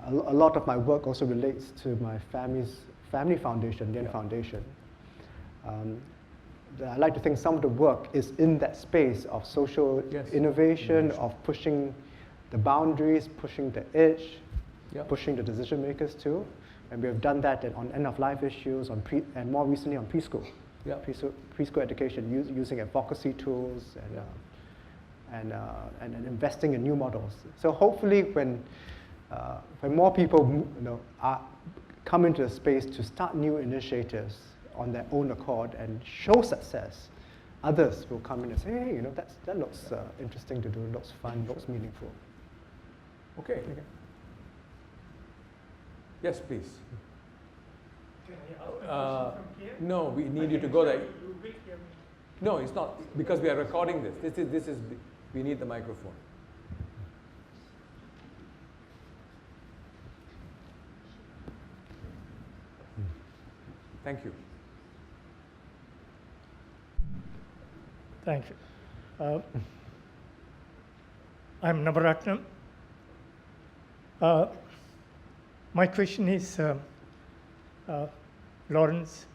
a lot of my work also relates to my family foundation, Lien Foundation. I like to think some of the work is in that space of social innovation, of pushing the boundaries, pushing the edge, pushing the decision makers too. And we have done that on end-of-life issues, and more recently on preschool. Preschool education, using advocacy tools and investing in new models. So hopefully when more people come into the space to start new initiatives on their own accord and show success, others will come in and say, hey, that looks interesting to do, looks fun, looks meaningful. Okay. Yes, please. No, we need you to go there. No, it's not, because we are recording this. This is we need the microphone. Thank you. Thank you. I'm Navaratnam. My question is, Lawrence,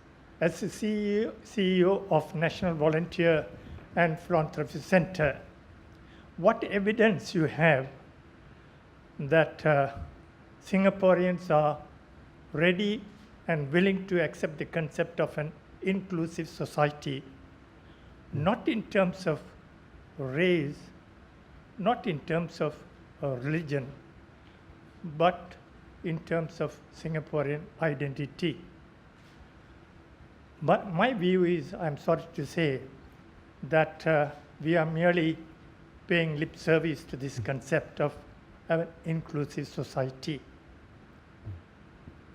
as the CEO of National Volunteer and Philanthropy Center, what evidence you have that Singaporeans are ready and willing to accept the concept of an inclusive society, not in terms of race, not in terms of religion, but in terms of Singaporean identity. But my view is, I'm sorry to say, that we are merely paying lip service to this concept of an inclusive society.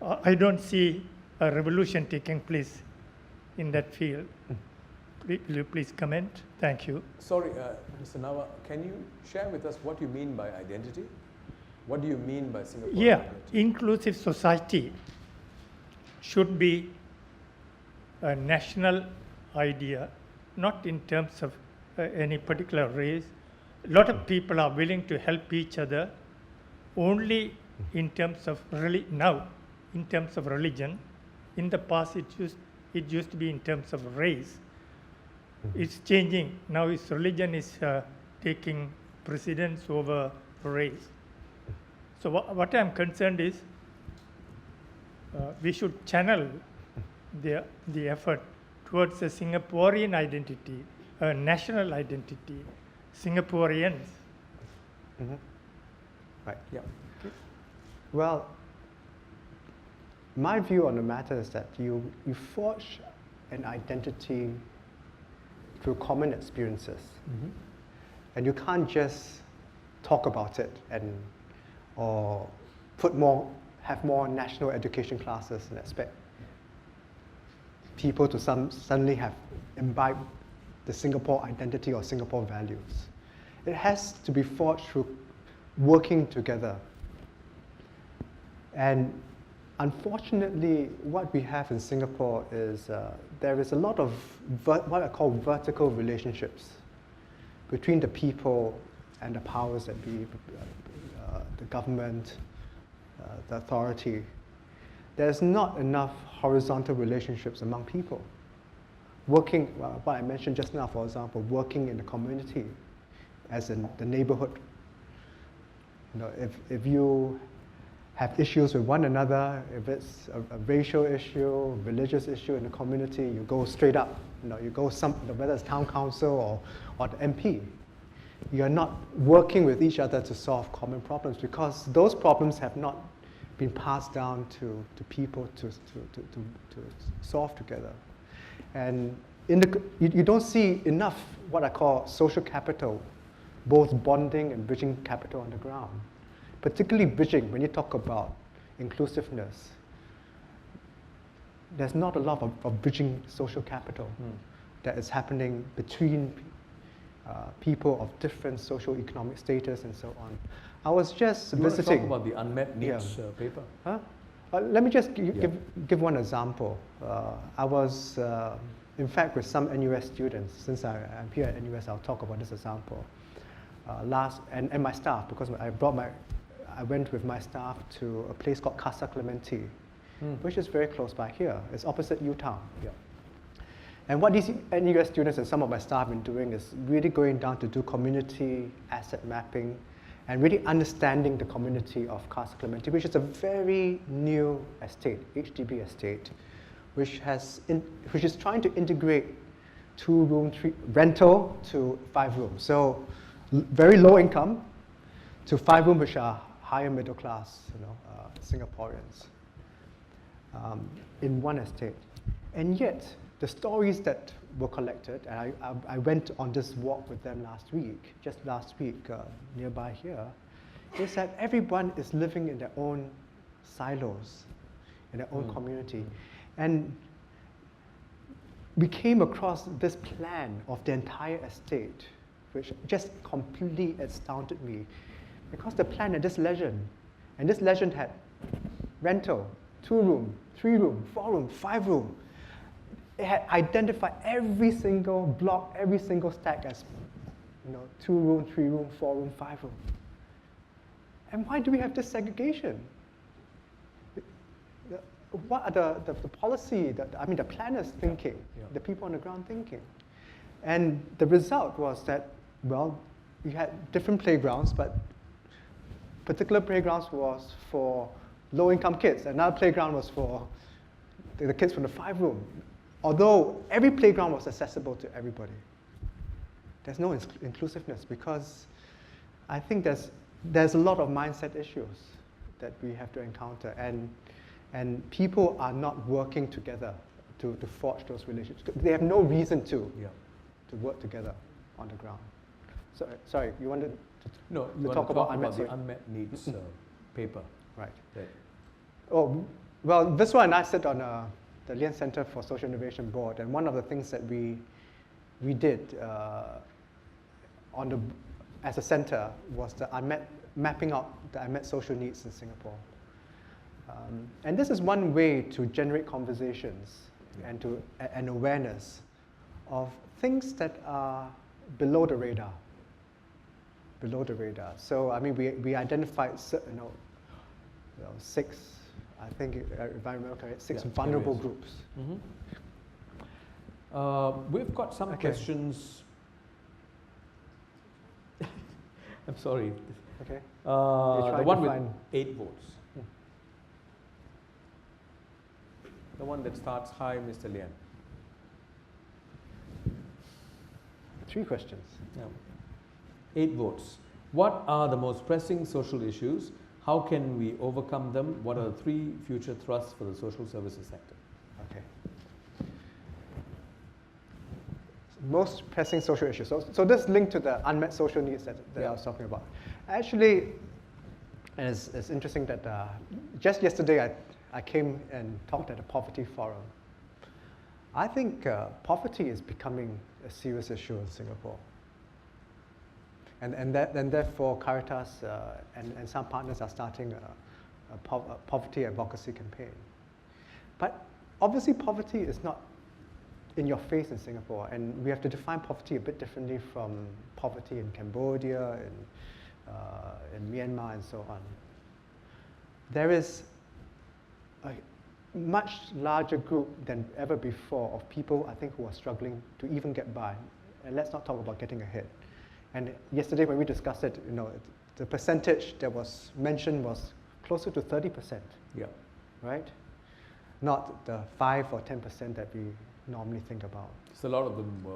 I don't see a revolution taking place in that field. Will you please comment? Thank you. Sorry, Mr. Nawa, can you share with us what you mean by identity? What do you mean by Singaporean identity? Inclusive society should be a national idea, not in terms of any particular race. A lot of people are willing to help each other only in terms of now, in terms of religion. In the past, it used to be in terms of race. It's changing. Now religion is taking precedence over race. So what I'm concerned is we should channel the effort towards a Singaporean identity, a national identity, Singaporeans. Right. Yeah. Well, my view on the matter is that you forge an identity through common experiences. And you can't just talk about it or have more national education classes and expect people to suddenly have imbibed the Singapore identity or Singapore values. It has to be forged through working together. And unfortunately, what we have in Singapore is there is a lot of what I call vertical relationships between the people and the powers that be, the government, the authority. There's not enough horizontal relationships among people. Working, what I mentioned just now, for example, working in the community, as in the neighborhood. You know, if you have issues with one another, if it's a racial issue, religious issue in the community, you go straight up. You know, you go whether it's town council or the MP. You're not working with each other to solve common problems because those problems have not been passed down to people to solve together. And you don't see enough what I call social capital, both bonding and bridging capital on the ground. Particularly bridging, when you talk about inclusiveness, there's not a lot of bridging social capital that is happening between people of different socio-economic status and so on. I was just you visiting. Want to talk about the unmet needs paper? Huh? Let me just give one example. I was, in fact, with some NUS students. Since I'm here at NUS, I'll talk about this example. And my staff, because I went with my staff to a place called Casa Clementi, which is very close by here. It's opposite U-Town. Yeah. And what these NUS students and some of my staff have been doing is really going down to do community asset mapping and really understanding the community of Casa Clementi, which is a very new estate, HDB estate, which is trying to integrate 2-room rental to 5-room. So very low income to 5-room, which are higher middle class, Singaporeans in one estate. And yet, the stories that were collected, and I went on this walk with them just last week, nearby here, is that everyone is living in their own silos, in their own community. And we came across this plan of the entire estate, which just completely astounded me. Because the plan had this legend, and this legend had rental, 2-room, 3-room, 4-room, 5-room. It had identified every single block, every single stack as 2-room, 3-room, 4-room, 5-room. And why do we have this segregation? What are the policy, the planners thinking, the people on the ground thinking? And the result was that, well, we had different playgrounds, but particular playgrounds was for low-income kids. Another playground was for the kids from the 5-room. Although every playground was accessible to everybody. There's no inclusiveness because I think there's a lot of mindset issues that we have to encounter, and people are not working together to forge those relationships. They have no reason to work together on the ground. So, sorry, you wanted to talk about the unmet needs paper. Right. That. Oh, well, this one I sit on the Lien Center for Social Innovation Board, and one of the things that we did as a center was mapping out the unmet social needs in Singapore. And this is one way to generate conversations and awareness of things that are below the radar. below the radar. So I mean, we identified six, I think if I remember correctly, six vulnerable groups. We've got some questions. I'm sorry. Okay. The one with 8 votes. The one that starts, "Hi, Mr. Lien." 3 questions. Yeah. 8 votes. What are the most pressing social issues? How can we overcome them? What are the 3 future thrusts for the social services sector? Okay. Most pressing social issues. So this linked to the unmet social needs that I was talking about. Actually, it's interesting that just yesterday I came and talked at a poverty forum. I think poverty is becoming a serious issue in Singapore. And therefore, Caritas and some partners are starting a poverty advocacy campaign. But obviously, poverty is not in your face in Singapore, and we have to define poverty a bit differently from poverty in Cambodia, in Myanmar, and so on. There is a much larger group than ever before of people, I think, who are struggling to even get by. And let's not talk about getting ahead. And yesterday when we discussed it, the percentage that was mentioned was closer to 30%. Yeah. Right? Not the 5 or 10% that we normally think about. So a lot of them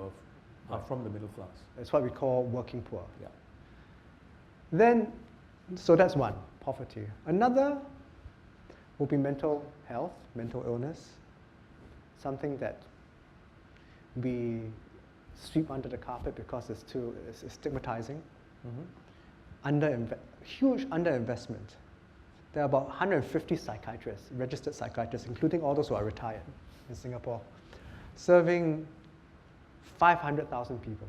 are from the middle class. It's what we call working poor. Yeah. Then, so that's one, poverty. Another will be mental health, mental illness, something that we sweep under the carpet because it's stigmatizing. Huge underinvestment. There are about 150 psychiatrists, registered psychiatrists, including all those who are retired in Singapore, serving 500,000 people.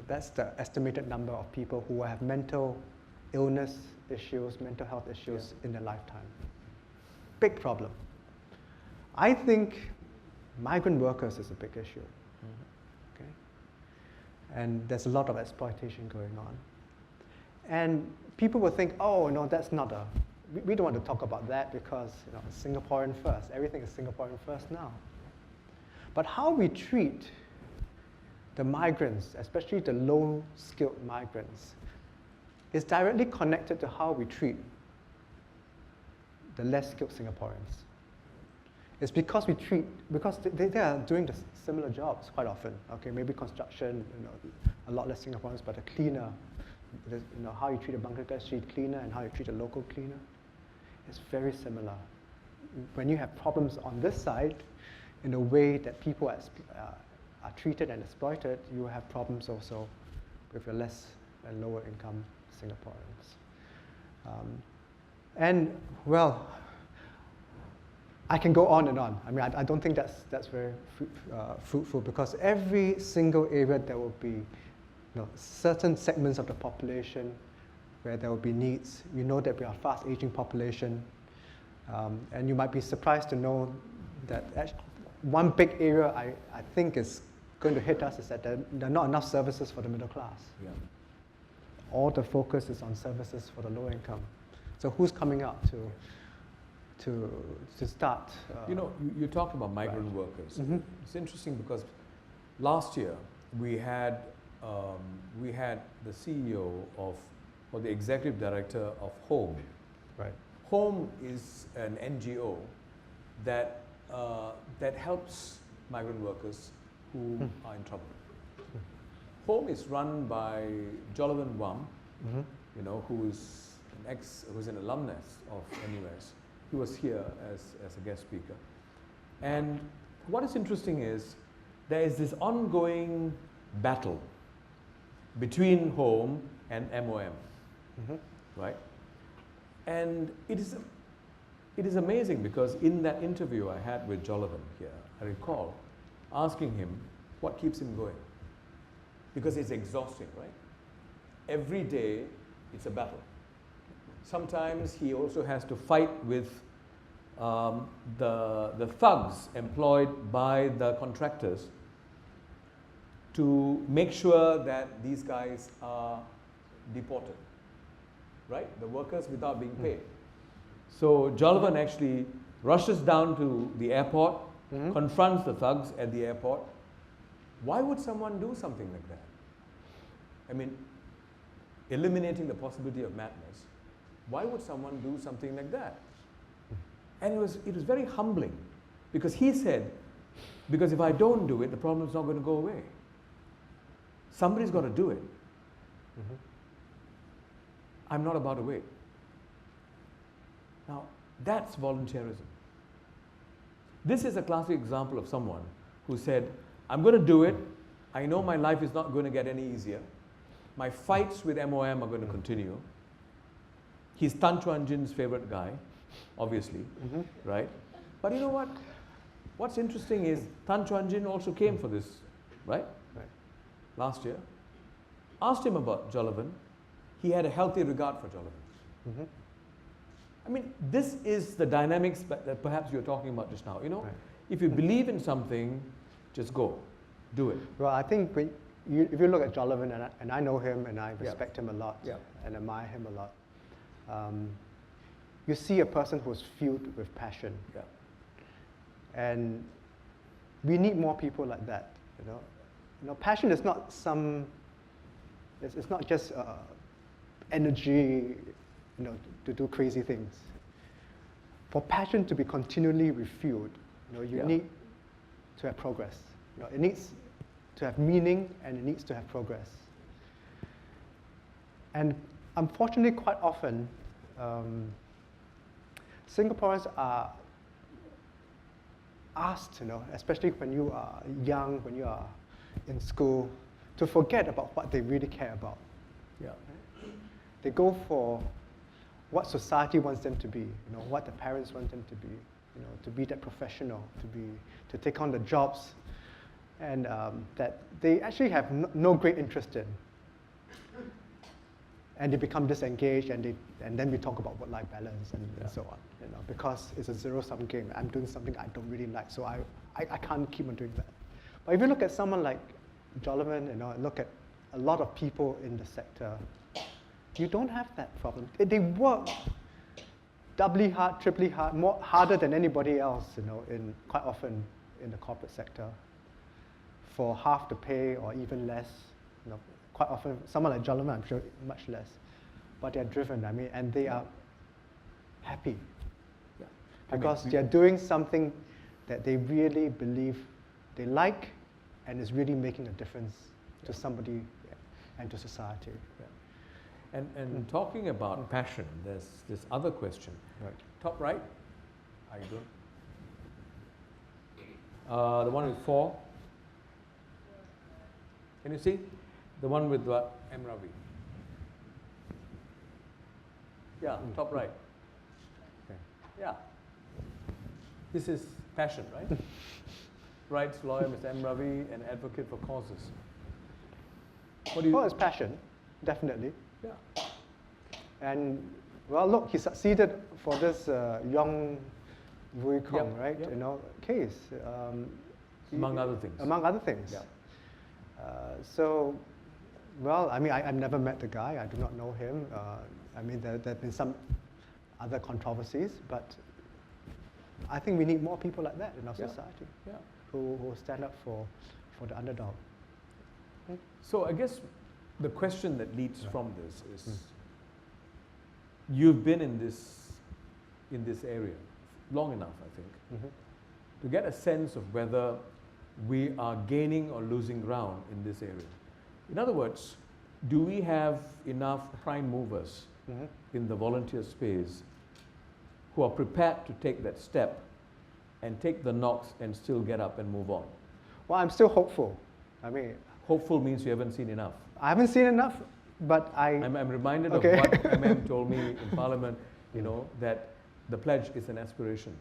That's the estimated number of people who have mental illness issues, mental health issues in their lifetime. Big problem. I think migrant workers is a big issue. Okay? And there's a lot of exploitation going on. And people will think, oh, no, that's not we don't want to talk about that because Singaporean first. Everything is Singaporean first now. But how we treat the migrants, especially the low-skilled migrants, is directly connected to how we treat the less skilled Singaporeans. It's because they are doing the similar jobs quite often. Okay, maybe construction, a lot less Singaporeans, but a cleaner, how you treat a Bangladeshi street cleaner and how you treat a local cleaner, it's very similar. When you have problems on this side, in a way that people are treated and exploited, you have problems also with your less and lower income Singaporeans. And well, I can go on and on. I mean, I don't think that's very fruitful because every single area there will be certain segments of the population where there will be needs. We know that we are a fast aging population, and you might be surprised to know that one big area I think is going to hit us is that there are not enough services for the middle class. Yeah. All the focus is on services for the low income. So who's coming up to start? You talked about migrant workers. It's interesting because last year we had the CEO or the executive director of Home. Right. Home is an NGO that helps migrant workers who are in trouble. Home is run by Jonathan Wam, who's an alumnus of NUS. He was here as a guest speaker. And what is interesting is there is this ongoing battle between Home and MOM, right? And it is amazing because in that interview I had with Jonathan here, I recall asking him what keeps him going. Because it's exhausting, right? Every day it's a battle. Sometimes he also has to fight with the thugs employed by the contractors to make sure that these guys are deported, right? The workers without being paid. So Jollivan actually rushes down to the airport, confronts the thugs at the airport. Why would someone do something like that? I mean, eliminating the possibility of madness. Why would someone do something like that? And it was very humbling, because he said, because if I don't do it, the problem is not going to go away. Somebody's got to do it. I'm not about to wait. Now, that's volunteerism. This is a classic example of someone who said, I'm going to do it. I know my life is not going to get any easier. My fights with MOM are going to continue. He's Tan Chuan Jin's favorite guy, obviously, right? But you know what? What's interesting is Tan Chuan Jin also came for this, right? Last year. Asked him about Jollivan. He had a healthy regard for Jollivan. I mean, this is the dynamics that perhaps you're talking about just now. You know, if you believe in something, just go, do it. Well, I think if you look at Jollivan, and I know him and I respect him a lot and admire him a lot, you see a person who's filled with passion. And we need more people like that. You know, passion is not it's not just energy, you know, to do crazy things. For passion to be continually refueled, you know, you need to have progress. You know, it needs to have meaning and it needs to have progress. And unfortunately, quite often, Singaporeans are asked, you know, especially when you are young, when you are in school, to forget about what they really care about. They go for what society wants them to be, you know, what the parents want them to be, you know, to be that professional, to take on the jobs, and that they actually have no great interest in. And they become disengaged, and then we talk about work-life balance and so on, you know, because it's a zero-sum game. I'm doing something I don't really like, so I can't keep on doing that. But if you look at someone like Jollivan, you know, and look at a lot of people in the sector, you don't have that problem. They work doubly hard, triply hard, harder than anybody else, you know, quite often in the corporate sector, for half the pay or even less. You know, quite often, someone like Jollivan, I'm sure, much less. But they're driven, I mean, and they are happy. Because they're doing something that they really believe they like and is really making a difference to somebody and to society. And talking about passion, there's this other question. Top right. How you doing? The one with 4. Can you see? The one with M. Ravi. Yeah, top right. Yeah. This is passion, right? Rights lawyer, Mr. M. Ravi, an advocate for causes. What do you? Well, it's passion, definitely. Yeah. And well, look, he succeeded for this Yong Vui Kong, right? You know, case. Among other things. Among other things. So, well, I mean, I've never met the guy. I do not know him. I mean, there have been some other controversies, but I think we need more people like that in our society who stand up for the underdog. So I guess the question that leads from this is, you've been in this area long enough, I think, to get a sense of whether we are gaining or losing ground in this area. In other words, do we have enough prime movers in the volunteer space who are prepared to take that step and take the knocks and still get up and move on? Well, I'm still hopeful. I mean, hopeful means you haven't seen enough. I haven't seen enough, but I'm reminded of what MM told me in Parliament, you know, that the pledge is an aspiration.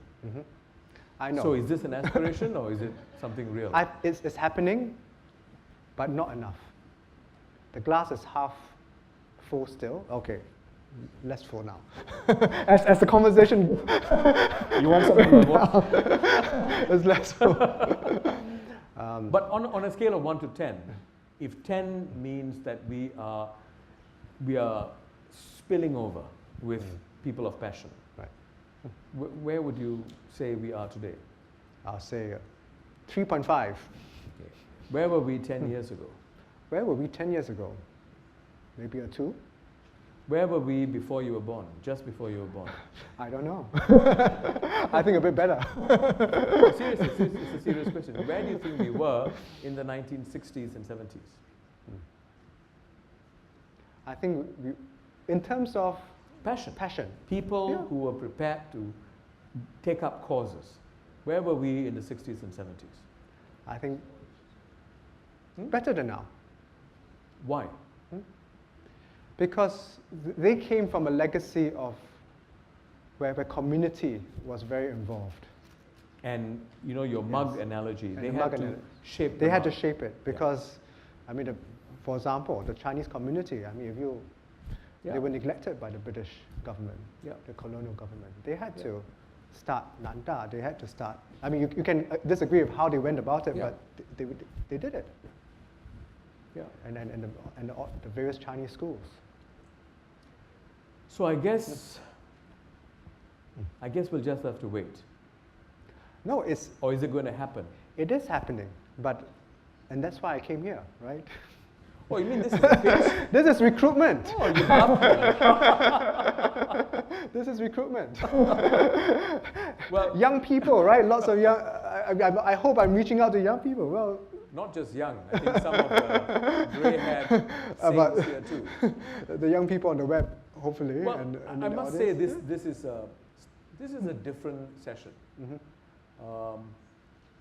I know. So is this an aspiration or is it something real? It's happening, but not enough. The glass is half full still. Okay, less full now. as the conversation, you want something more? It's less full. But on a scale of 1 to 10, if 10 means that we are spilling over with people of passion, Right. where would you say we are today? I'll say 3.5. Where were we 10 years ago? Where were we 10 years ago? Maybe a 2? Where were we before you were born? Just before you were born? I don't know. I think a bit better. No, seriously, it's a serious question. Where do you think we were in the 1960s and 70s? I think in terms of Passion. People who were prepared to take up causes. Where were we in the 60s and 70s? I think better than now. Why? Because they came from a legacy of where the community was very involved. And you know your mug analogy, And they the had mug to analogy. shape They the had to mug. shape it because, I mean, for example, the Chinese community, I mean, they were neglected by the British government, the colonial government. They had to start Nanda, they had to start, I mean, you can disagree with how they went about it, but they did it. Yeah. And the various Chinese schools. So I guess we'll just have to wait. No, Or is it going to happen? it is happening, and that's why I came here, right? Oh, you mean this is a pitch? This is recruitment. Oh, you love me. This is recruitment. Well, Young people, right? Lots of young. I hope I'm reaching out to young people. Well, not just young. I think some of the grey-haired saints here too. the young people on the web, hopefully. Well, and I the must say audience. this is a different session.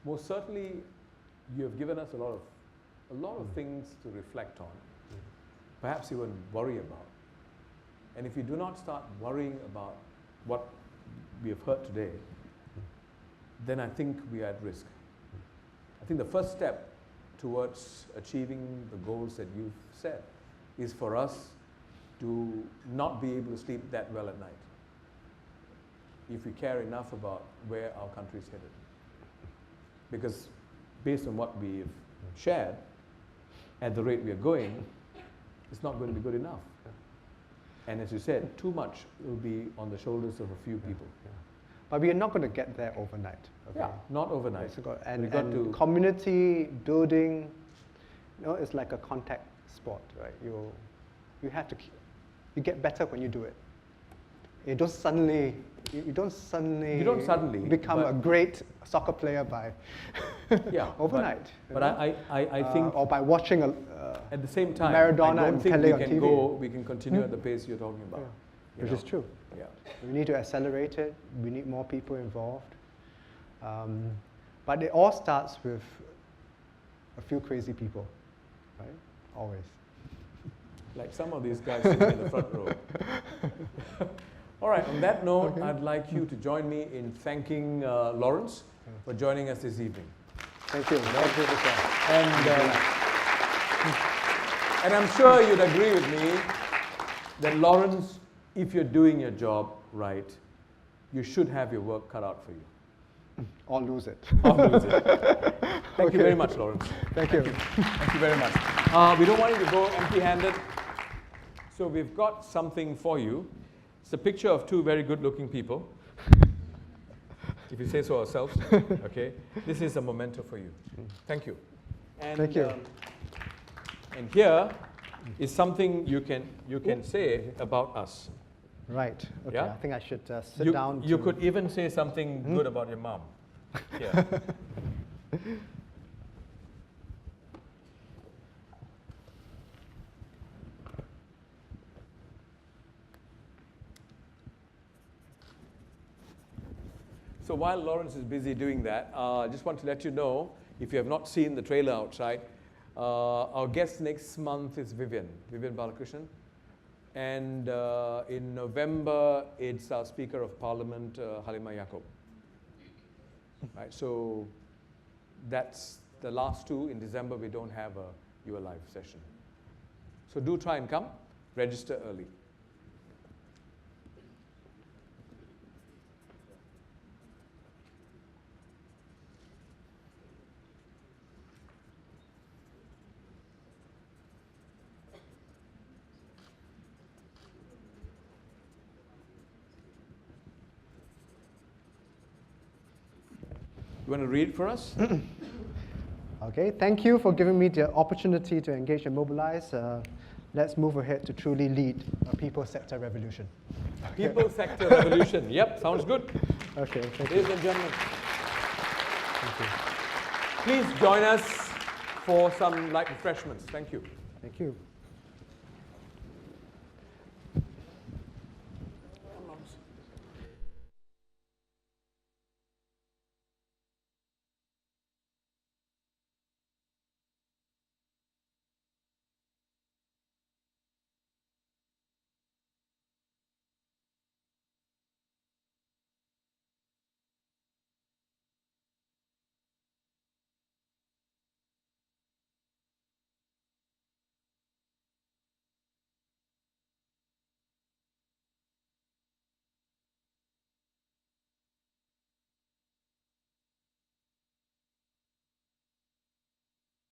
Most certainly, you have given us a lot of things to reflect on, perhaps even worry about. And if we do not start worrying about what we have heard today, then I think we are at risk. I think the first step towards achieving the goals that you've set is for us to not be able to sleep that well at night, if we care enough about where our country is headed. Because based on what we've shared, at the rate we are going, it's not going to be good enough. And as you said, too much will be on the shoulders of a few people. But we are not going to get there overnight. Okay? Yeah, not overnight. And, We got and to- community building, it's like a contact sport, right? You have to you get better when you do it. You don't suddenly become a but- great soccer player by overnight. But I think or by watching at the same time, Maradona I don't and think Pele on TV. we can continue at the pace you're talking about. you which know? is true. Yeah. We need to accelerate it. We need more people involved. But it all starts with a few crazy people, right? Always. Like some of these guys sitting in the front row. All right, on that note, I'd like you to join me in thanking Lawrence for joining us this evening. Thank you. Thank you, Mr. And I'm sure you'd agree with me that Lawrence, if you're doing your job right, you should have your work cut out for you. Or lose it. Or lose it. Thank you very much, Lawrence. Thank you. Thank you very much. We don't want you to go empty-handed, so we've got something for you. It's a picture of two very good-looking people, if you say so ourselves. Okay, this is a memento for you. Thank you. And, Thank you. And here is something you can say about us. Right. Okay. Yeah? I think I should sit down. You could even say something good about your mom. Here. So while Lawrence is busy doing that, I just want to let you know, if you have not seen the trailer outside, our guest next month is Vivian Balakrishnan. And in November, it's our Speaker of Parliament, Halimah Yacob. Right, so that's the last two. In December, we don't have a You Alive session. So do try and come, register early. You want to read it for us? Okay, thank you for giving me the opportunity to engage and mobilize. Let's move ahead to truly lead a people sector revolution. People sector revolution. Yep, sounds good. Okay, thank you. Ladies and gentlemen, please join us for some light refreshments. Thank you. Thank you.